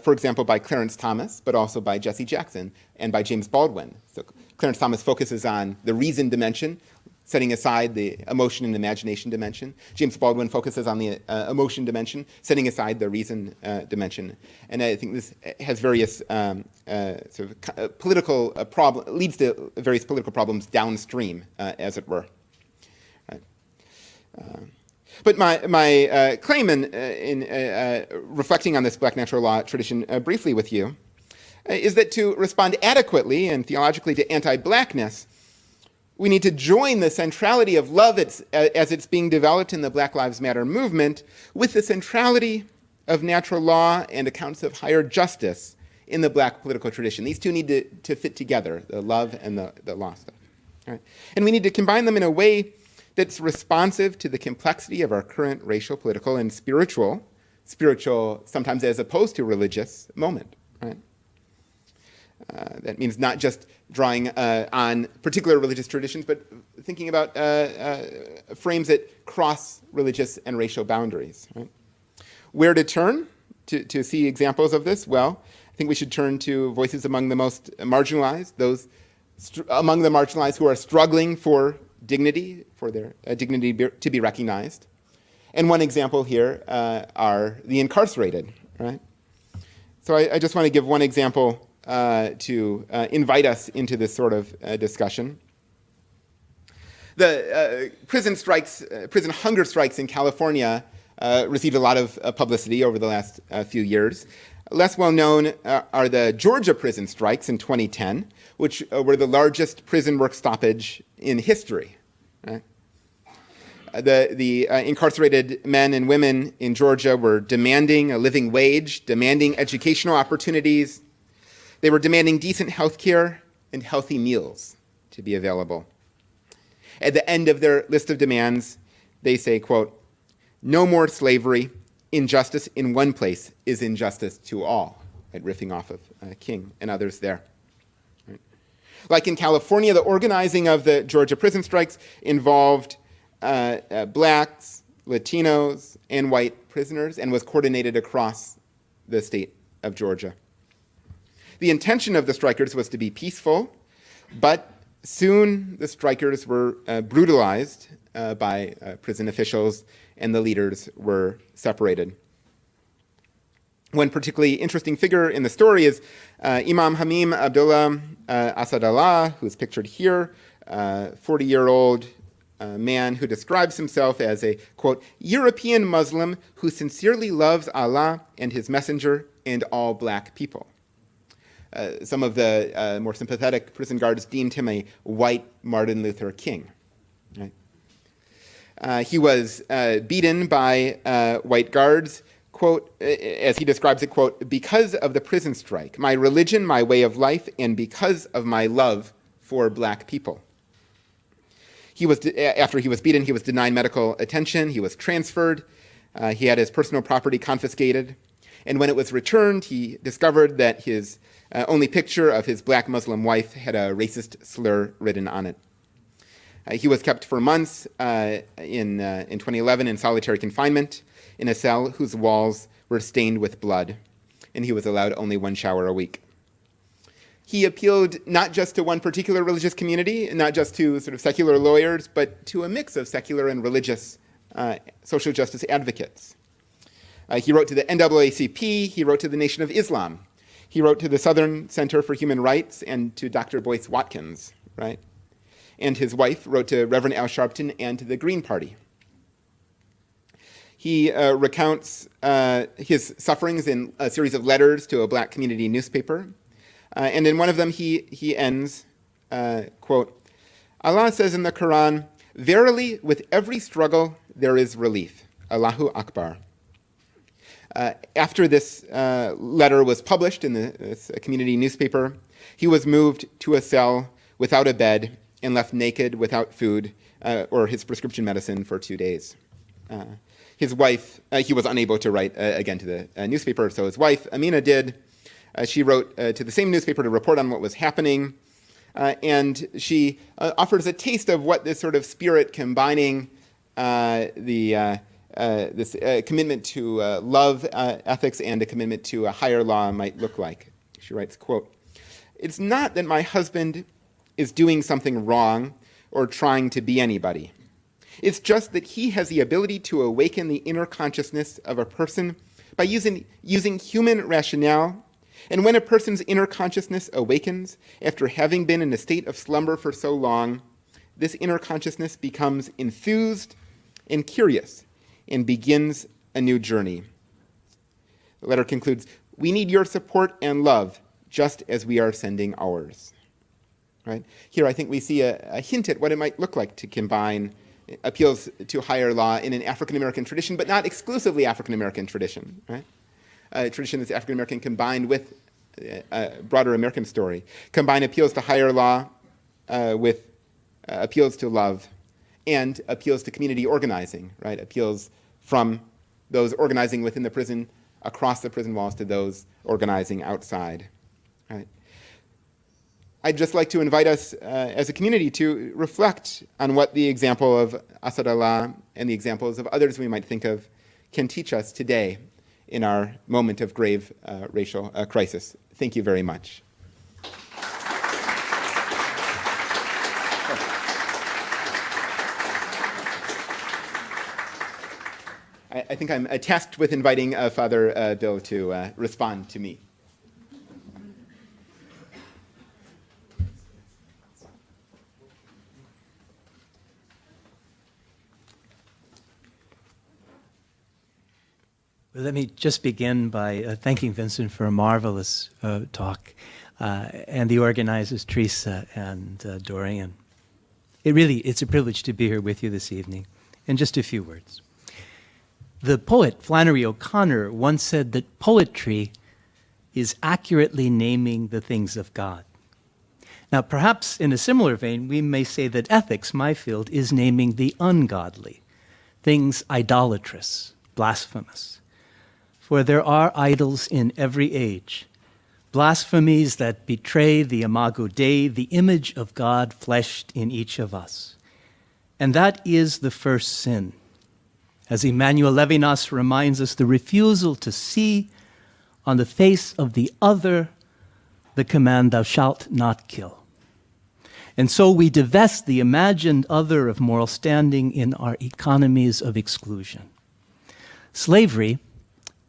for example, by Clarence Thomas, but also by Jesse Jackson and by James Baldwin. So Clarence Thomas focuses on the reason dimension, setting aside the emotion and imagination dimension. James Baldwin focuses on the emotion dimension, setting aside the reason dimension. And I think this has various political problems, leads to various political problems downstream, as it were. Right. But my claim in reflecting on this black natural law tradition briefly with you is that to respond adequately and theologically to anti-blackness, we need to join the centrality of love as it's being developed in the Black Lives Matter movement with the centrality of natural law and accounts of higher justice in the black political tradition. These two need to fit together, the love and the law stuff. All right? And we need to combine them in a way that's responsive to the complexity of our current racial, political, and spiritual sometimes as opposed to religious moment. Right? That means not just drawing on particular religious traditions, but thinking about frames that cross religious and racial boundaries. Right? Where to turn to see examples of this? Well, I think we should turn to voices among the most marginalized, those among the marginalized who are struggling for dignity, for their dignity to be recognized. And one example here are the incarcerated, right? So I just want to give one example to invite us into this sort of discussion. The prison hunger strikes in California received a lot of publicity over the last few years. Less well known are the Georgia prison strikes in 2010, which were the largest prison work stoppage in history. Right? The incarcerated men and women in Georgia were demanding a living wage, demanding educational opportunities. They were demanding decent health care and healthy meals to be available. At the end of their list of demands, they say, quote, "No more slavery. Injustice in one place is injustice to all," right, riffing off of King and others there. Right. Like in California, the organizing of the Georgia prison strikes involved blacks, Latinos, and white prisoners and was coordinated across the state of Georgia. The intention of the strikers was to be peaceful, but soon the strikers were brutalized by prison officials, and the leaders were separated. One particularly interesting figure in the story is Imam Hamim Abdullah Asadallah, who's pictured here, 40-year-old man who describes himself as a, quote, European Muslim who sincerely loves Allah and his messenger and all black people. Some of the more sympathetic prison guards deemed him a white Martin Luther King. Right? He was beaten by white guards, quote, as he describes it, quote, "because of the prison strike, my religion, my way of life, and because of my love for black people." After he was beaten, he was denied medical attention. He was transferred. He had his personal property confiscated. And when it was returned, he discovered that his only picture of his black Muslim wife had a racist slur written on it. He was kept for months in 2011 in solitary confinement in a cell whose walls were stained with blood, and he was allowed only one shower a week. He appealed not just to one particular religious community, not just to sort of secular lawyers, but to a mix of secular and religious social justice advocates. He wrote to the NAACP, he wrote to the Nation of Islam, he wrote to the Southern Center for Human Rights and to Dr. Boyce Watkins, right? And his wife wrote to Reverend Al Sharpton and to the Green Party. He recounts his sufferings in a series of letters to a black community newspaper. And in one of them, he ends, quote, "Allah says in the Quran, 'Verily, with every struggle, there is relief. Allahu Akbar.'" After this letter was published in this community newspaper, he was moved to a cell without a bed and left naked without food or his prescription medicine for 2 days. His wife, he was unable to write again to the newspaper, so his wife, Amina, did. She wrote to the same newspaper to report on what was happening, and she offers a taste of what this sort of spirit combining this commitment to love ethics and a commitment to a higher law might look like. She writes, quote, "It's not that my husband is doing something wrong or trying to be anybody. It's just that he has the ability to awaken the inner consciousness of a person by using human rationale. And when a person's inner consciousness awakens after having been in a state of slumber for so long, this inner consciousness becomes enthused and curious and begins a new journey." The letter concludes, "We need your support and love just as we are sending ours." Right? Here I think we see a hint at what it might look like to combine appeals to higher law in an African-American tradition, but not exclusively African-American tradition, right? A tradition that's African-American combined with a broader American story. Combine appeals to higher law with appeals to love and appeals to community organizing, right? Appeals from those organizing within the prison, across the prison walls, to those organizing outside, right? I'd just like to invite us as a community to reflect on what the example of Asadallah and the examples of others we might think of can teach us today in our moment of grave racial crisis. Thank you very much. I think I'm tasked with inviting Father Bill to respond to me. Well, let me just begin by thanking Vincent for a marvelous talk, and the organizers, Teresa and Dorian. It's a privilege to be here with you this evening. In just a few words. The poet Flannery O'Connor once said that poetry is accurately naming the things of God. Now, perhaps in a similar vein, we may say that ethics, my field, is naming the ungodly, things idolatrous, blasphemous. For there are idols in every age, blasphemies that betray the imago Dei, the image of God fleshed in each of us. And that is the first sin. As Emmanuel Levinas reminds us, the refusal to see on the face of the other the command, thou shalt not kill. And so we divest the imagined other of moral standing in our economies of exclusion. Slavery,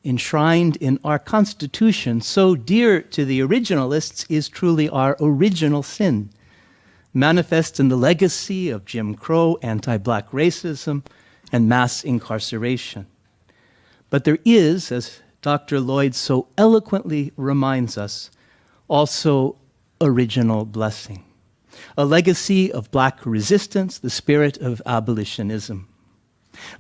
enshrined in our Constitution, so dear to the originalists, is truly our original sin, manifest in the legacy of Jim Crow, anti-black racism, and mass incarceration. But there is, as Dr. Lloyd so eloquently reminds us, also original blessing, a legacy of black resistance, the spirit of abolitionism.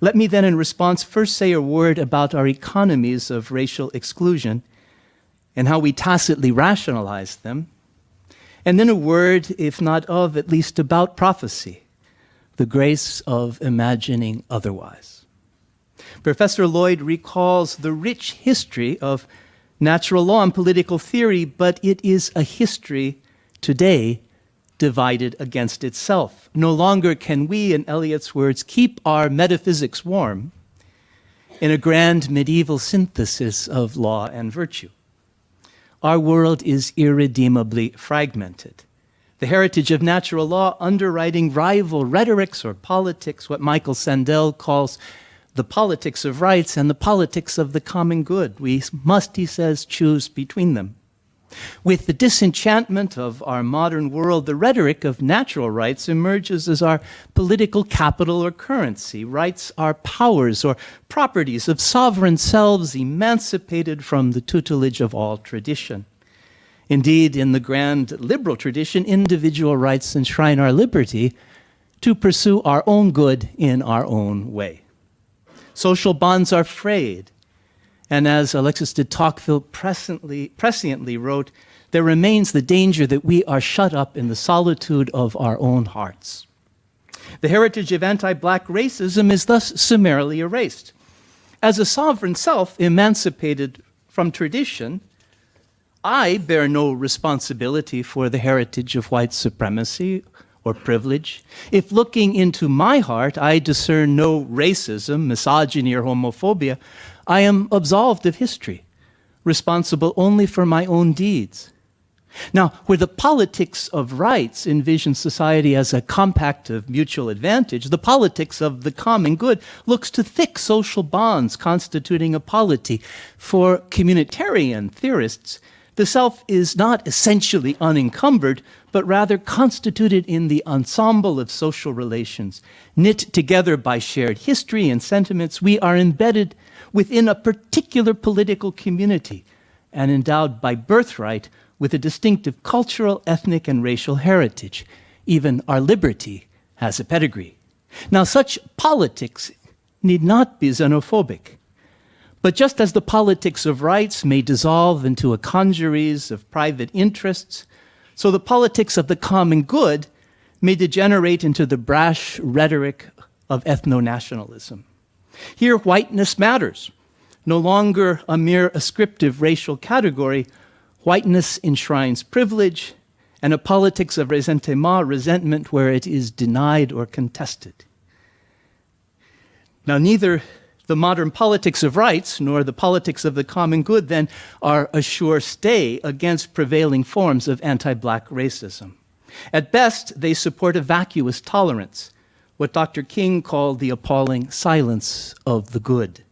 Let me then, in response, first say a word about our economies of racial exclusion and how we tacitly rationalize them, and then a word, if not of, at least about prophecy, the grace of imagining otherwise. Professor Lloyd recalls the rich history of natural law and political theory, but it is a history today divided against itself. No longer can we, in Eliot's words, keep our metaphysics warm in a grand medieval synthesis of law and virtue. Our world is irredeemably fragmented. The heritage of natural law underwriting rival rhetorics or politics, what Michael Sandel calls the politics of rights and the politics of the common good. We must, he says, choose between them. With the disenchantment of our modern world, the rhetoric of natural rights emerges as our political capital or currency. Rights are powers or properties of sovereign selves emancipated from the tutelage of all tradition. Indeed, in the grand liberal tradition, individual rights enshrine our liberty to pursue our own good in our own way. Social bonds are frayed, and as Alexis de Tocqueville presciently wrote, there remains the danger that we are shut up in the solitude of our own hearts. The heritage of anti-black racism is thus summarily erased. As a sovereign self emancipated from tradition, I bear no responsibility for the heritage of white supremacy or privilege. If looking into my heart I discern no racism, misogyny, or homophobia, I am absolved of history, responsible only for my own deeds. Now, where the politics of rights envisions society as a compact of mutual advantage, the politics of the common good looks to thick social bonds constituting a polity. For communitarian theorists, the self is not essentially unencumbered, but rather constituted in the ensemble of social relations. Knit together by shared history and sentiments, we are embedded within a particular political community and endowed by birthright with a distinctive cultural, ethnic, and racial heritage. Even our liberty has a pedigree. Now, such politics need not be xenophobic. But just as the politics of rights may dissolve into a congeries of private interests, so the politics of the common good may degenerate into the brash rhetoric of ethno-nationalism. Here, whiteness matters. No longer a mere ascriptive racial category, whiteness enshrines privilege and a politics of resentment where it is denied or contested. Now, neither The modern politics of rights, nor the politics of the common good, then, are a sure stay against prevailing forms of anti-black racism. At best, they support a vacuous tolerance, what Dr. King called the appalling silence of the good.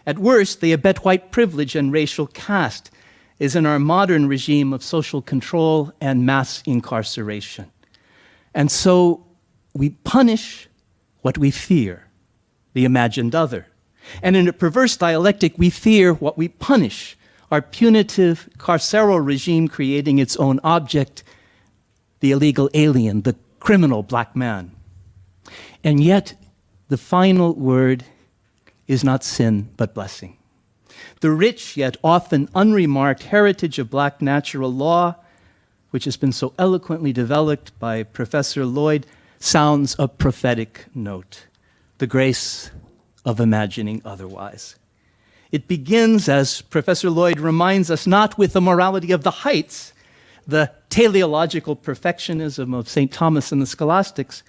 At worst, they abet white privilege and racial caste, as in our modern regime of social control and mass incarceration. And so we punish what we fear, the imagined other. And in a perverse dialectic, we fear what we punish, our punitive carceral regime creating its own object, the illegal alien, the criminal black man. And yet, the final word is not sin, but blessing. The rich, yet often unremarked heritage of black natural law, which has been so eloquently developed by Professor Lloyd, sounds a prophetic note, the grace of imagining otherwise. It begins, as Professor Lloyd reminds us, not with the morality of the heights, the teleological perfectionism of St. Thomas and the scholastics,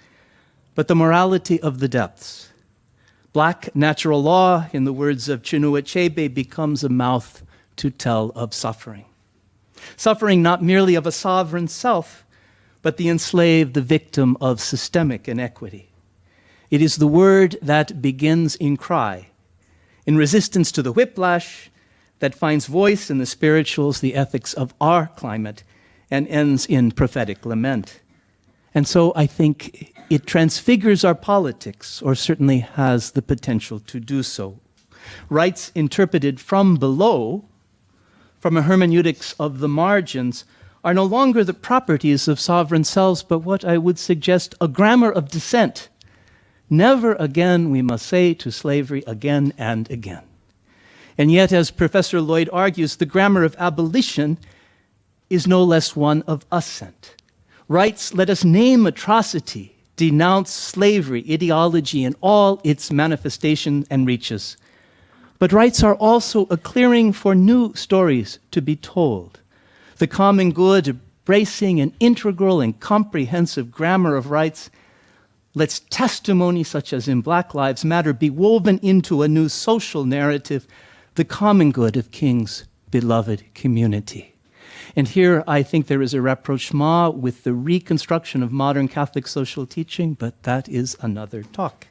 but the morality of the depths. Black natural law, in the words of Chinua Achebe, becomes a mouth to tell of suffering. Suffering not merely of a sovereign self, but the enslaved, the victim of systemic inequity. It is the word that begins in cry, in resistance to the whiplash that finds voice in the spirituals, the ethics of our climate, and ends in prophetic lament. And so I think it transfigures our politics, or certainly has the potential to do so. Rights interpreted from below, from a hermeneutics of the margins, are no longer the properties of sovereign selves, but what I would suggest a grammar of dissent. Never again, we must say to slavery again and again. And yet, as Professor Lloyd argues, the grammar of abolition is no less one of assent. Rights, let us name atrocity, denounce slavery, ideology, and all its manifestation and reaches. But rights are also a clearing for new stories to be told. The common good, embracing an integral and comprehensive grammar of rights, lets testimony such as in Black Lives Matter be woven into a new social narrative, the common good of King's beloved community. And here I think there is a rapprochement with the reconstruction of modern Catholic social teaching, but that is another talk.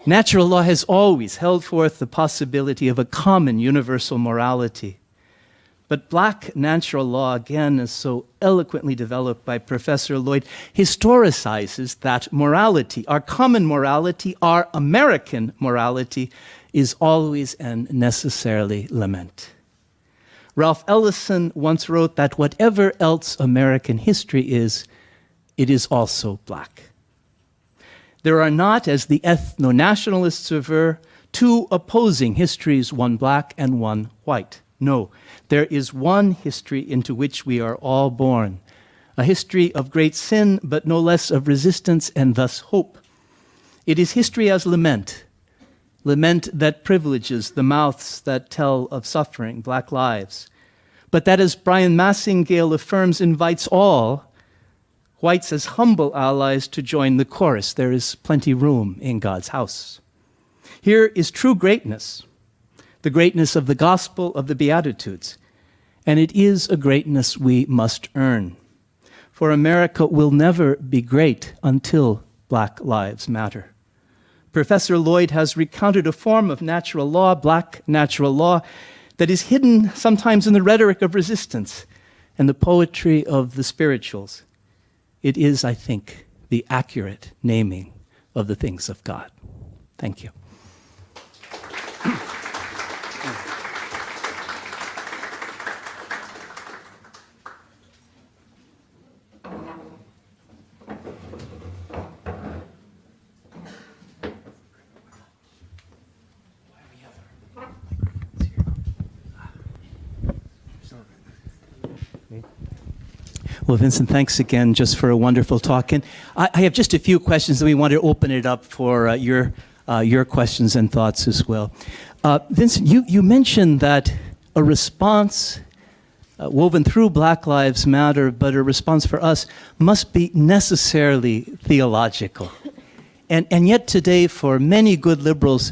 Natural law has always held forth the possibility of a common universal morality. But black natural law, again, as so eloquently developed by Professor Lloyd, historicizes that morality, our common morality, our American morality, is always and necessarily lament. Ralph Ellison once wrote that whatever else American history is, it is also black. There are not, as the ethno-nationalists aver, two opposing histories, one black and one white. No, there is one history into which we are all born, a history of great sin, but no less of resistance and thus hope. It is history as lament, lament that privileges the mouths that tell of suffering, black lives, but that, as Brian Massingale affirms, invites all, whites as humble allies, to join the chorus. There is plenty room in God's house. Here is true greatness, the greatness of the gospel of the Beatitudes, and it is a greatness we must earn. For America will never be great until Black lives matter. Professor Lloyd has recounted a form of natural law, black natural law, that is hidden sometimes in the rhetoric of resistance and the poetry of the spirituals. It is, I think, the accurate naming of the things of God. Thank you. Well, Vincent, thanks again just for a wonderful talk. And I have just a few questions, and we want to open it up for your questions and thoughts as well. Vincent, you mentioned that a response woven through Black Lives Matter, but a response for us must be necessarily theological. And yet today, for many good liberals,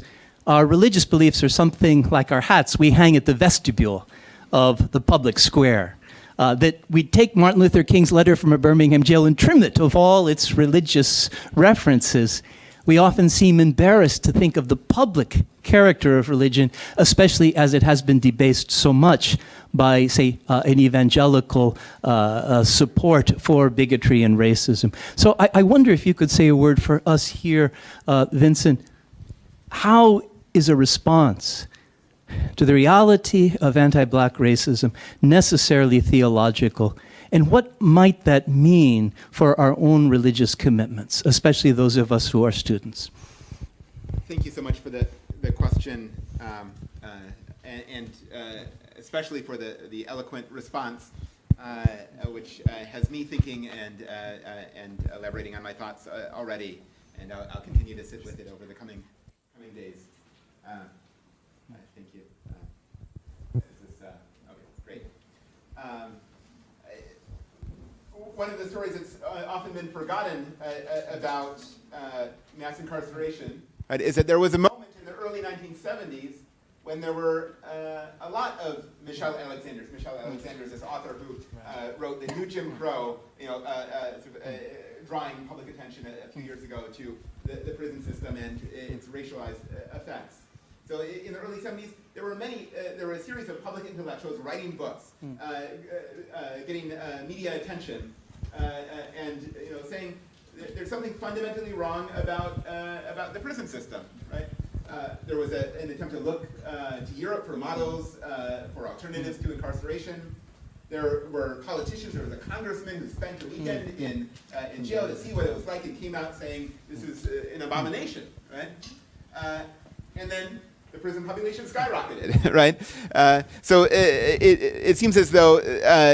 our religious beliefs are something like our hats we hang at the vestibule of the public square. That we take Martin Luther King's letter from a Birmingham jail and trim it of all its religious references. We often seem embarrassed to think of the public character of religion, especially as it has been debased so much by, say, an evangelical support for bigotry and racism. So I wonder if you could say a word for us here, Vincent. How is a response to the reality of anti-black racism necessarily theological? And what might that mean for our own religious commitments, especially those of us who are students? Thank you so much for the question, and especially for the eloquent response, which has me thinking and elaborating on my thoughts already. And I'll continue to sit with it over the coming days. Thank you. Okay, great. One of the stories that's often been forgotten about mass incarceration, right, is that there was a moment in the early 1970s when there were a lot of Michelle Alexanders. Michelle Alexander is this author who wrote The New Jim Crow, drawing public attention a few years ago to the prison system and its racialized effects. So in the early 70s, there were a series of public intellectuals writing books, getting media attention, and saying there's something fundamentally wrong about the prison system, right? There was an attempt to look to Europe for models for alternatives to incarceration. There were politicians. There was a congressman who spent a weekend in jail to see what it was like and came out saying this is an abomination, right? And then the prison population skyrocketed, right? So it seems as though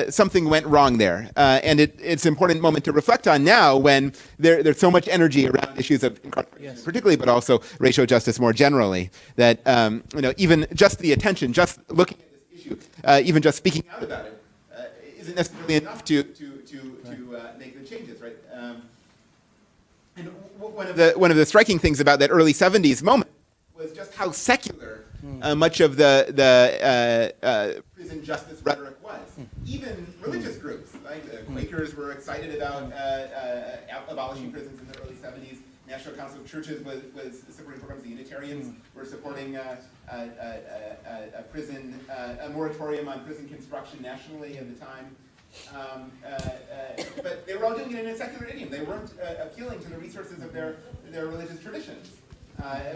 something went wrong there. And it's an important moment to reflect on now when there's so much energy around issues of incarceration, particularly, but also racial justice more generally, that even just the attention, just looking at this issue, even just speaking out about it, isn't necessarily enough to make the changes, right? And one of the striking things about that early 70s moment was just how secular much of the prison justice rhetoric was. Even religious groups, like the Quakers were excited about abolishing prisons in the early 70s. National Council of Churches was supporting programs. The Unitarians were supporting a moratorium on prison construction nationally at the time. But they were all doing it in a secular idiom. They weren't appealing to the resources of their religious traditions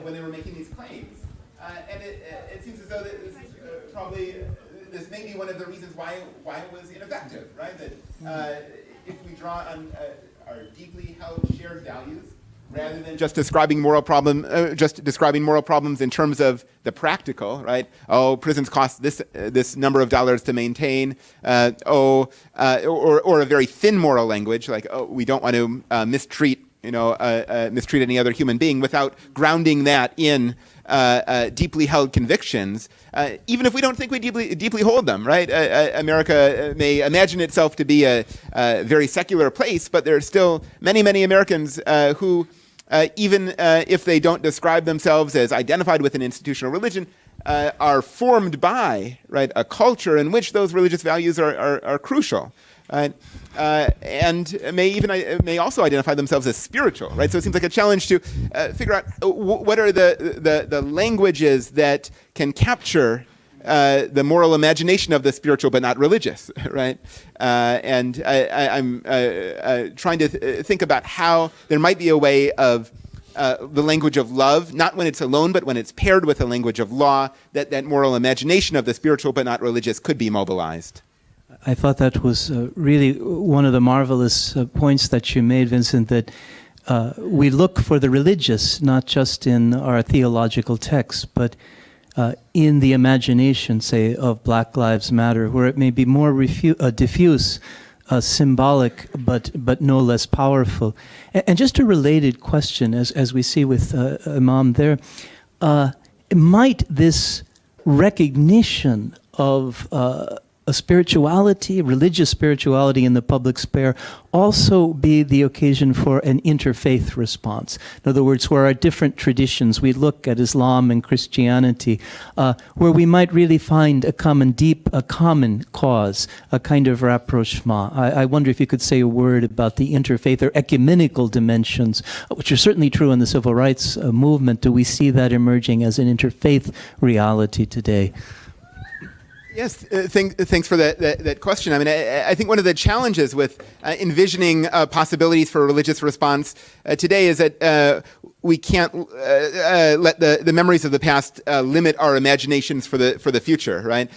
when they were making these claims. And it seems as though this may be one of the reasons why it was ineffective, right? That if we draw on our deeply held shared values, rather than just describing moral problems in terms of the practical, right? Oh, prisons cost this number of dollars to maintain. Or a very thin moral language, like, oh, we don't want to mistreat any other human being, without grounding that in deeply held convictions, even if we don't think we deeply hold them, right? America may imagine itself to be a very secular place, but there are still many, many Americans who, even if they don't describe themselves as identified with an institutional religion, are formed by, right, a culture in which those religious values are crucial. Right? And may also identify themselves as spiritual, right? So it seems like a challenge to figure out what are the languages that can capture the moral imagination of the spiritual but not religious, right? And I'm trying to think about how there might be a way of the language of love, not when it's alone, but when it's paired with a language of law, that moral imagination of the spiritual but not religious could be mobilized. I thought that was really one of the marvelous points that you made, Vincent, that we look for the religious, not just in our theological texts, but in the imagination, say, of Black Lives Matter, where it may be more diffuse, symbolic, but no less powerful. And just a related question, as we see with Imam there, might this recognition of a spirituality, religious spirituality in the public sphere, also be the occasion for an interfaith response? In other words, where our different traditions, we look at Islam and Christianity, where we might really find a common cause, a kind of rapprochement. I wonder if you could say a word about the interfaith or ecumenical dimensions, which are certainly true in the civil rights movement. Do we see that emerging as an interfaith reality today? Yes, thanks for that question. I mean, I think one of the challenges with envisioning possibilities for a religious response today is that we can't let the memories of the past limit our imaginations for the future, right?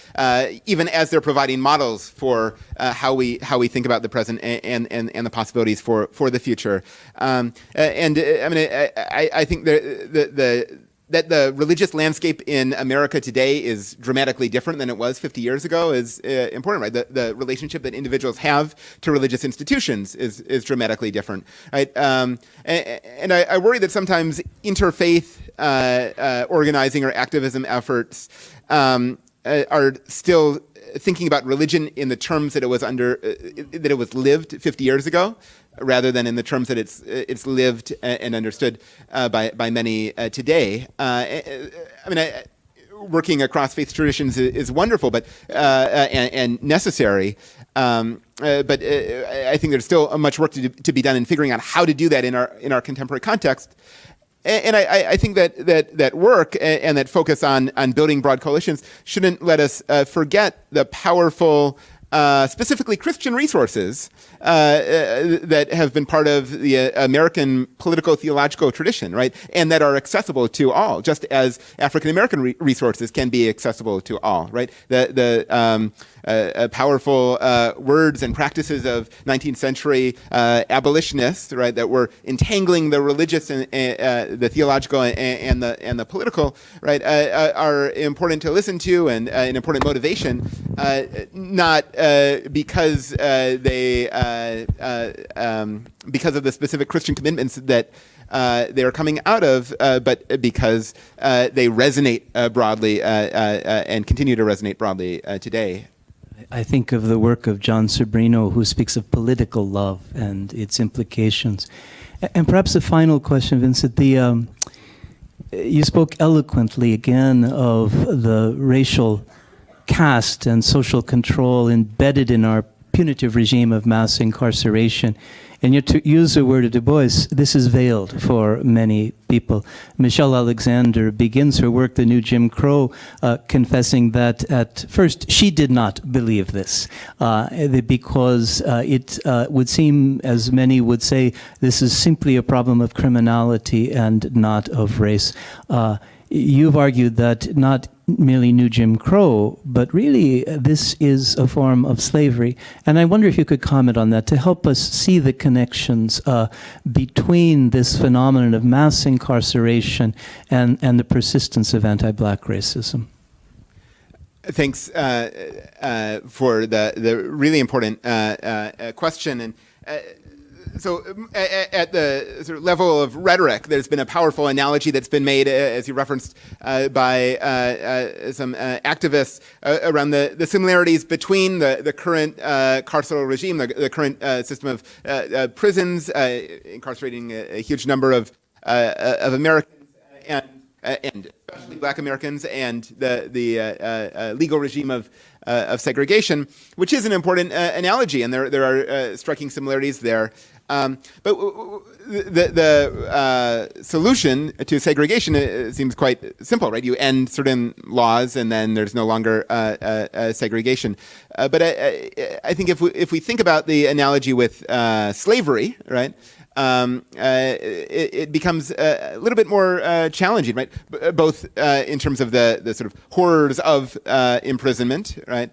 Even as they're providing models for how we think about the present and the possibilities for the future. I mean, I think that the religious landscape in America today is dramatically different than it was 50 years ago is important, right? The relationship that individuals have to religious institutions is dramatically different, right? And I worry that sometimes interfaith organizing or activism efforts are still thinking about religion in the terms that it was lived 50 years ago, rather than in the terms that it's lived and understood by many today. I mean, working across faith traditions is wonderful, but and necessary. But I think there's still much work to be done in figuring out how to do that in our contemporary context. And I think that work and that focus on building broad coalitions shouldn't let us forget the powerful, specifically Christian resources that have been part of the American political theological tradition, right? And that are accessible to all, just as African American resources can be accessible to all, right? The powerful words and practices of 19th century abolitionists, right, that were entangling the religious and the theological and the political, right, are important to listen to and an important motivation, not because because of the specific Christian commitments that they are coming out of, but because they resonate broadly and continue to resonate broadly today. I think of the work of John Sobrino, who speaks of political love and its implications. And perhaps a final question, Vincent. You spoke eloquently again of the racial caste and social control embedded in our punitive regime of mass incarceration. And yet, to use the word of Du Bois, this is veiled for many people. Michelle Alexander begins her work, The New Jim Crow, confessing that at first she did not believe this, because it would seem, as many would say, this is simply a problem of criminality and not of race. You've argued that not merely New Jim Crow, but really this is a form of slavery. And I wonder if you could comment on that to help us see the connections between this phenomenon of mass incarceration and the persistence of anti-Black racism. Thanks for the really important question. And so at the sort of level of rhetoric, there's been a powerful analogy that's been made, as you referenced, by some activists around the similarities between the current carceral regime, the current system of prisons, incarcerating a huge number of Americans and especially Black Americans, and the legal regime of segregation, which is an important analogy, and there are striking similarities there. But the solution to segregation seems quite simple, right? You end certain laws, and then there's no longer segregation. But I think if we think about the analogy with slavery, right? It becomes a little bit more challenging, right? Both in terms of the sort of horrors of imprisonment, right?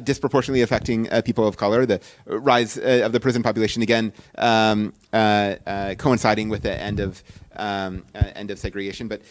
Disproportionately affecting people of color, the rise of the prison population, again, coinciding with the end of end of segregation. But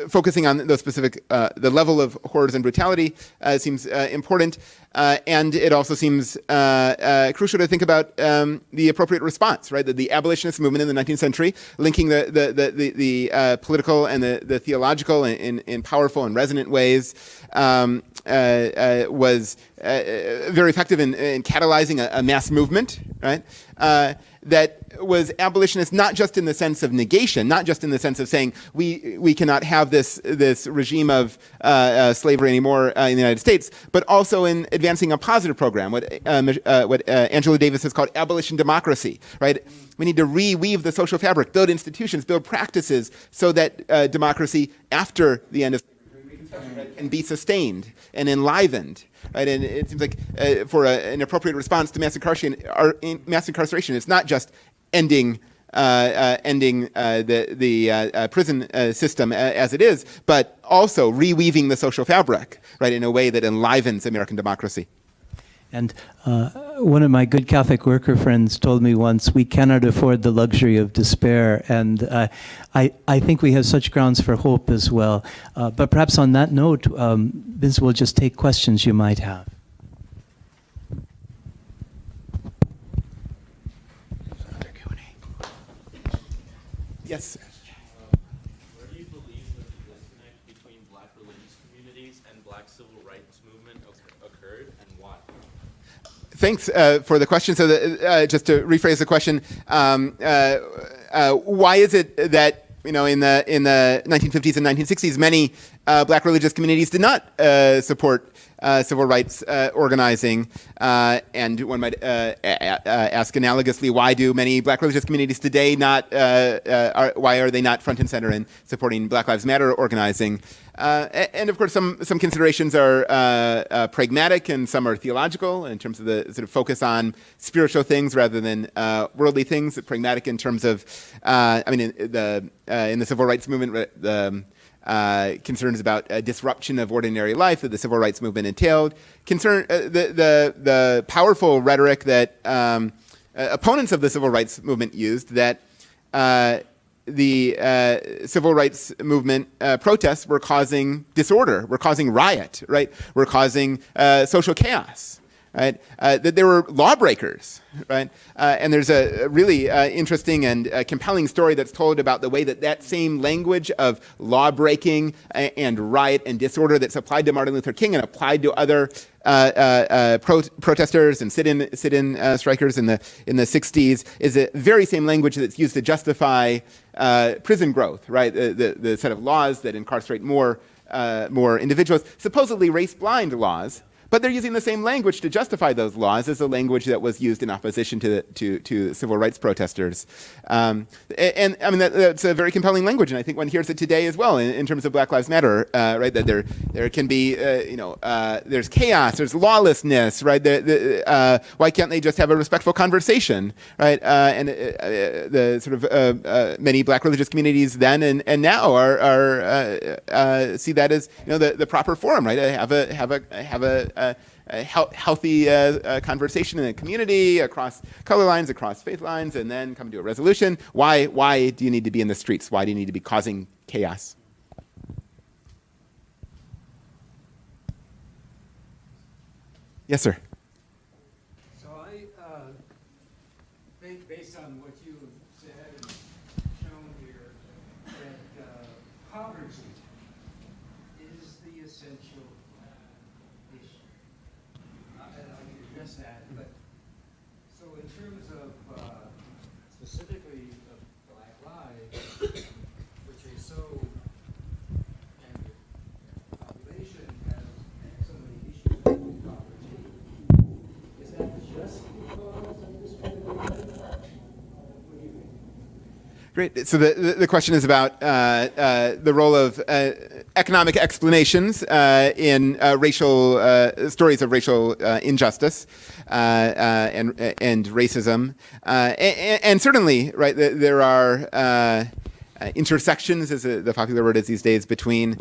focusing on those specific, the level of horrors and brutality seems important. And it also seems crucial to think about the appropriate response, right? The abolitionist movement in the 19th century, linking the political and the theological in powerful and resonant ways, was very effective in catalyzing a mass movement, right? That was abolitionist not just in the sense of negation, not just in the sense of saying we cannot have this regime of slavery anymore in the United States, but also in advancing a positive program, what Angela Davis has called abolition democracy, right? We need to reweave the social fabric, build institutions, build practices so that democracy after the end of can be sustained and enlivened, right? And it seems like for an appropriate response to mass incarceration, it's not just ending the prison system as it is, but also reweaving the social fabric, right, in a way that enlivens American democracy. And one of my good Catholic worker friends told me once, we cannot afford the luxury of despair. And I think we have such grounds for hope as well. But perhaps on that note, Vince will just take questions you might have. Yes. Where do you believe that the disconnect between black religious communities and black civil rights movement occurred, and why? Thanks for the question. So just to rephrase the question, why is it that in the 1950s and 1960s many black religious communities did not support civil rights organizing, and one might ask analogously, why do many black religious communities today why are they not front and center in supporting Black Lives Matter organizing? And of course, some considerations are pragmatic and some are theological in terms of the sort of focus on spiritual things rather than worldly things. Pragmatic in terms of, in the civil rights movement, the concerns about disruption of ordinary life that the civil rights movement entailed. The powerful rhetoric that opponents of the civil rights movement used, that the civil rights movement protests were causing disorder, were causing riot, right? Were causing social chaos, right? That there were lawbreakers, right? And there's a really interesting and compelling story that's told about the way that same language of lawbreaking and riot and disorder that's applied to Martin Luther King and applied to other protesters and sit-in strikers in the 60s is the very same language that's used to justify prison growth, right? The set of laws that incarcerate more individuals, supposedly race-blind laws. But they're using the same language to justify those laws as the language that was used in opposition to civil rights protesters. And I mean, that's a very compelling language, and I think one hears it today as well in terms of Black Lives Matter, right? That there can be, there's chaos, there's lawlessness, right? Why can't they just have a respectful conversation, right? And the sort of many Black religious communities then and now are see that as the proper forum, right? Have a healthy conversation in the community across color lines, across faith lines, and then come to a resolution. Why do you need to be in the streets? Why do you need to be causing chaos? Yes, sir. So I think, based on what you have said and shown here, that poverty is the essential issue. And I can address that, but so in terms of specifically of Black lives, which is so, and the population has so many issues with poverty, is that just because of discrimination? What do you think? Great. So the question is about the role of economic explanations in racial stories of racial injustice and racism, and certainly, right, there are intersections, as the popular word is these days, between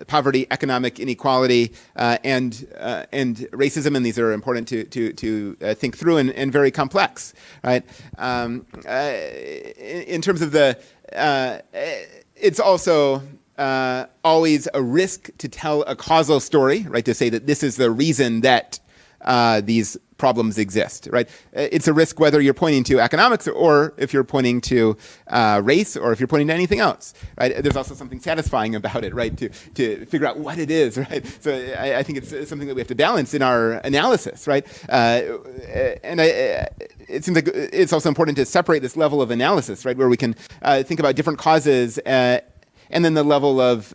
poverty, economic inequality, and racism, and these are important to think through and very complex, right? In terms of the, it's also always a risk to tell a causal story, right? To say that this is the reason that these problems exist, right? It's a risk whether you're pointing to economics or if you're pointing to race or if you're pointing to anything else, right? There's also something satisfying about it, right? To figure out what it is, right? So I think it's something that we have to balance in our analysis, right? And it seems like it's also important to separate this level of analysis, right? Where we can think about different causes and then the level of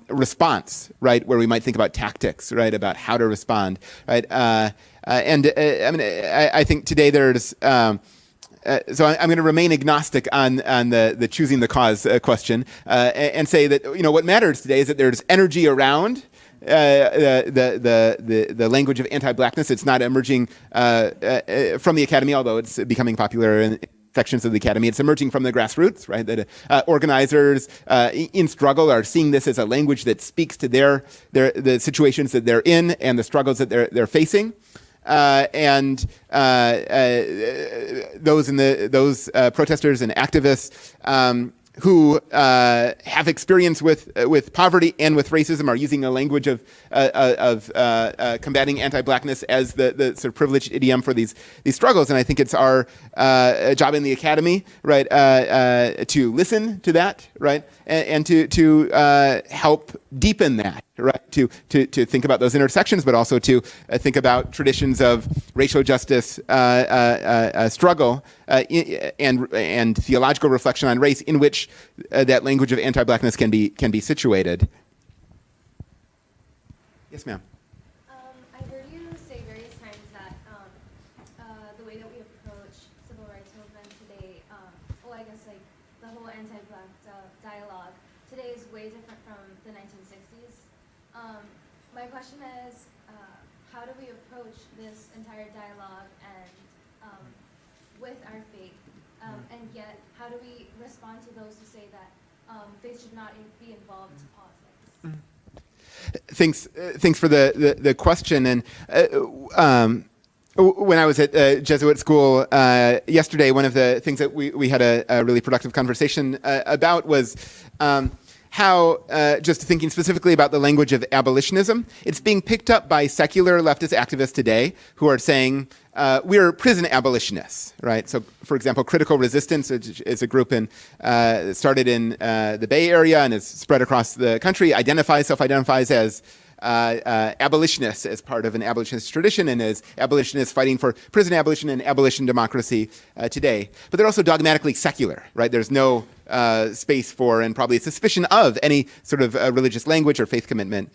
response, right, where we might think about tactics, right, about how to respond, right? I think today there's, so I'm going to remain agnostic on the choosing the cause question and say that, what matters today is that there's energy around the language of anti-blackness. It's not emerging from the academy, although it's becoming popular in sections of the academy. It's emerging from the grassroots, right? That organizers in struggle are seeing this as a language that speaks to the situations that they're in and the struggles that they're facing. And those protesters and activists who have experience with poverty and with racism are using a language of combating anti-blackness as the sort of privileged idiom for these struggles. And I think it's our job in the academy, right, to listen to that, right, and to help deepen that, right, to think about those intersections, but also to think about traditions of racial justice struggle and theological reflection on race in which that language of anti-blackness can be situated. Yes, ma'am. I heard you say various times that the way that we approach civil rights movement today, I guess like the whole anti-black dialogue today is way different from the 1960s. My question is, how do we approach this entire dialogue and with our faith, and yet how do we respond to those who say that faith should not be involved in politics? Thanks for the question. And when I was at Jesuit school yesterday, one of the things that we had a really productive conversation about was how, just thinking specifically about the language of abolitionism, it's being picked up by secular leftist activists today who are saying, we're prison abolitionists, right? So, for example, Critical Resistance is a group started in the Bay Area and is spread across the country, self-identifies as abolitionists as part of an abolitionist tradition and as abolitionists fighting for prison abolition and abolition democracy today. But they're also dogmatically secular, right? There's no space for and probably a suspicion of any sort of religious language or faith commitment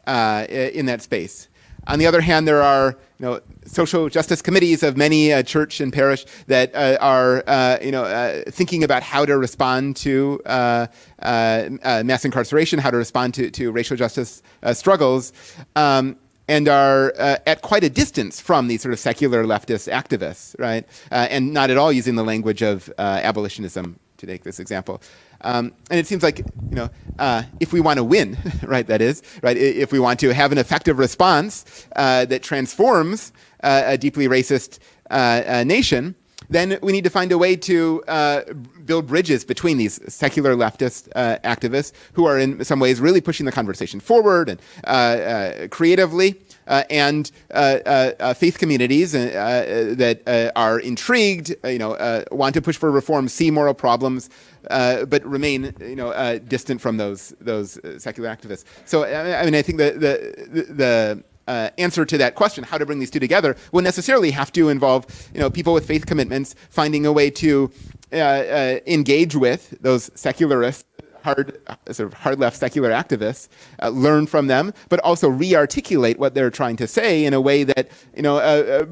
in that space. On the other hand, there are social justice committees of many church and parish that are thinking about how to respond to mass incarceration, how to respond to racial justice struggles, and are at quite a distance from these sort of secular leftist activists, right? And not at all using the language of abolitionism, to take this example. And it seems like, if we want to win, right, that is, right, if we want to have an effective response that transforms a deeply racist nation, then we need to find a way to build bridges between these secular leftist activists who are in some ways really pushing the conversation forward and creatively, and faith communities that are intrigued, want to push for reform, see moral problems, but remain, distant from those secular activists. So, I think the answer to that question, how to bring these two together, will necessarily have to involve, people with faith commitments finding a way to engage with those secularists, hard left secular activists, learn from them, but also re-articulate what they're trying to say in a way that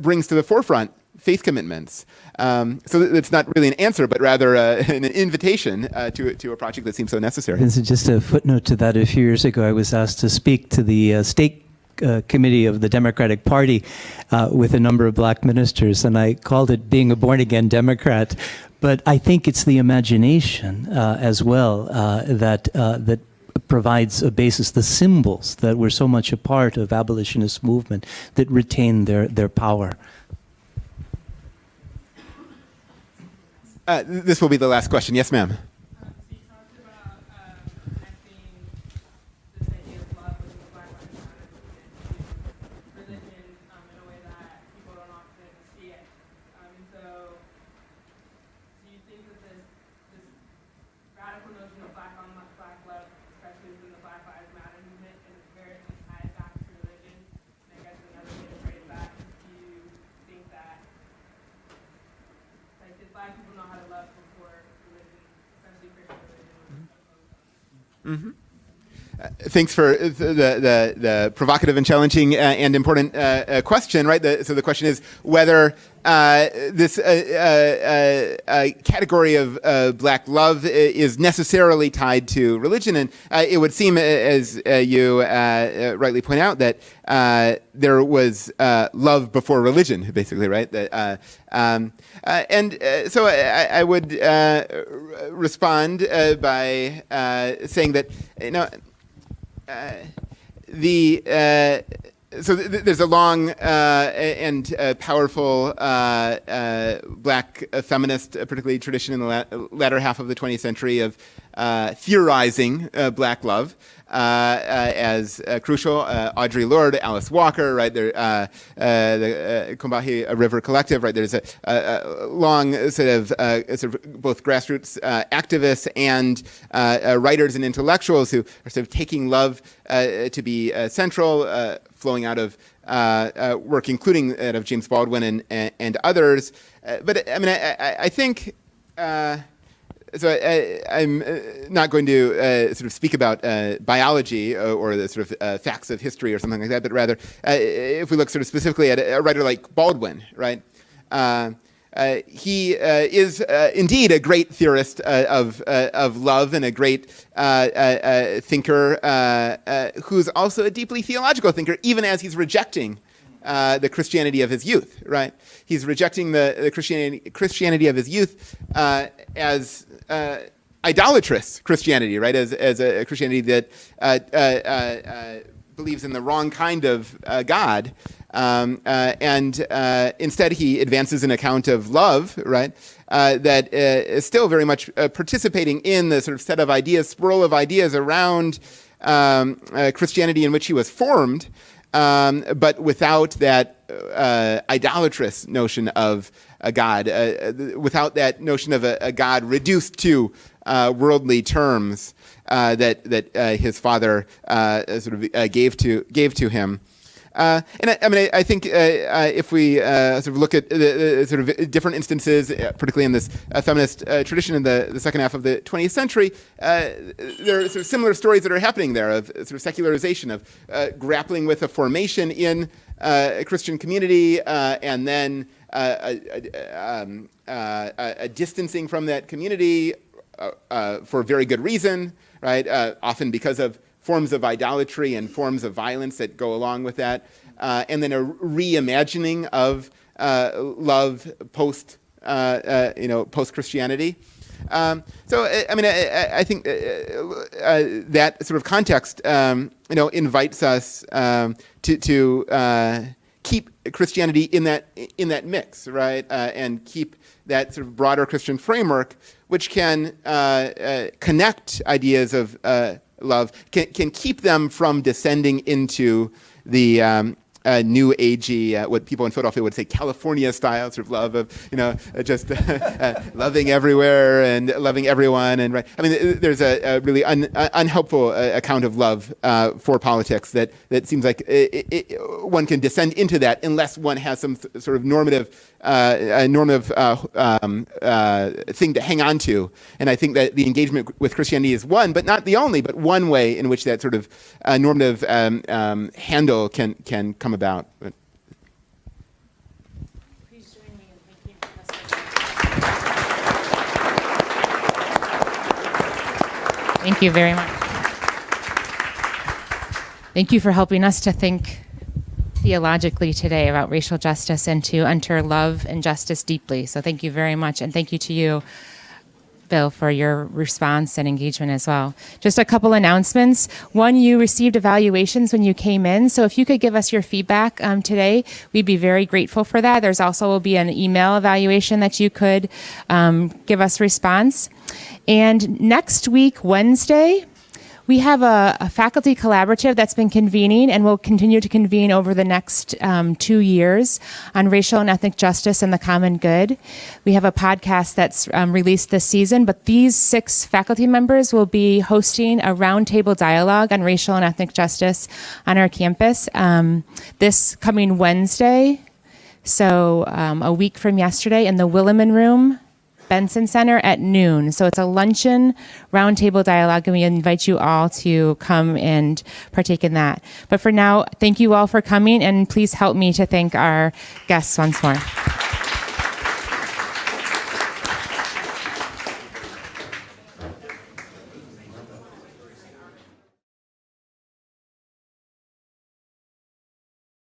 brings to the forefront faith commitments. So it's not really an answer, but rather an invitation to a project that seems so necessary. Vincent, just a footnote to that. A few years ago, I was asked to speak to the state committee of the Democratic Party with a number of black ministers, and I called it being a born-again Democrat. But I think it's the imagination as well that provides a basis, the symbols that were so much a part of abolitionist movement that retain their power. This will be the last question. Yes, ma'am. So you talked about connecting this idea of love with the Black Lives Matter movement to religion in a way that people don't often see it. And so do you think that this radical notion of black on black love, especially within the Black Lives Matter movement, is very much tied back to religion? And I guess another way to phrase that is, do you think that did black people know how to love before religion, especially Christian religion, was opposed? Thanks for the provocative and challenging and important question, right? So the question is whether this category of black love is necessarily tied to religion. And it would seem, as you rightly point out, that there was love before religion, basically, right? So I would respond by saying that, there's a long and powerful black feminist, particularly tradition in the latter half of the 20th century of theorizing black love as crucial. Audre Lorde, Alice Walker, right? The Combahee River Collective, right? There's a long sort of both grassroots activists and writers and intellectuals who are sort of taking love to be central, flowing out of work, including that of James Baldwin and others. But I mean, I think. So I'm not going to sort of speak about biology or the sort of facts of history or something like that, but rather if we look sort of specifically at a writer like Baldwin, right? He is indeed a great theorist of love and a great thinker who's also a deeply theological thinker, even as he's rejecting the Christianity of his youth, right? He's rejecting the Christianity of his youth as idolatrous Christianity, right? As a Christianity that believes in the wrong kind of God, and instead he advances an account of love, right? That is still very much participating in the sort of set of ideas, swirl of ideas around Christianity in which he was formed, but without that idolatrous notion of a God, without that notion of a God reduced to worldly terms that his father sort of gave to him. And I think if we sort of look at the sort of different instances, particularly in this feminist tradition in the second half of the 20th century, there are sort of similar stories that are happening there of sort of secularization, of grappling with a formation in a Christian community, and then a distancing from that community for very good reason, right? Often because of forms of idolatry and forms of violence that go along with that, and then a reimagining of love post Christianity. So I mean, I think that sort of context, invites us to keep Christianity in that mix, right, and keep that sort of broader Christian framework, which can connect ideas of love, can keep them from descending into the new agey, what people in Philadelphia would say, California style sort of love of, just loving everywhere and loving everyone. And right, I mean, there's a really unhelpful account of love for politics that seems like one can descend into that unless one has some sort of normative thing to hang on to. And I think that the engagement with Christianity is one, but not the only, but one way in which that sort of normative handle can come about. Please join me in thanking Professor. Thank you very much. Thank you for helping us to think theologically today about racial justice and to enter love and justice deeply. So thank you very much. And thank you to you, Bill, for your response and engagement as well. Just a couple announcements. One, you received evaluations when you came in. So if you could give us your feedback today, we'd be very grateful for that. There's also will be an email evaluation that you could give us response. And next week, Wednesday, we have a faculty collaborative that's been convening and will continue to convene over the next 2 years on racial and ethnic justice and the common good. We have a podcast that's released this season, but these 6 faculty members will be hosting a roundtable dialogue on racial and ethnic justice on our campus this coming Wednesday, so a week from yesterday, in the Williman Room, Vincent Center at noon. So it's a luncheon roundtable dialogue, and we invite you all to come and partake in that. But for now, thank you all for coming, and please help me to thank our guests once more.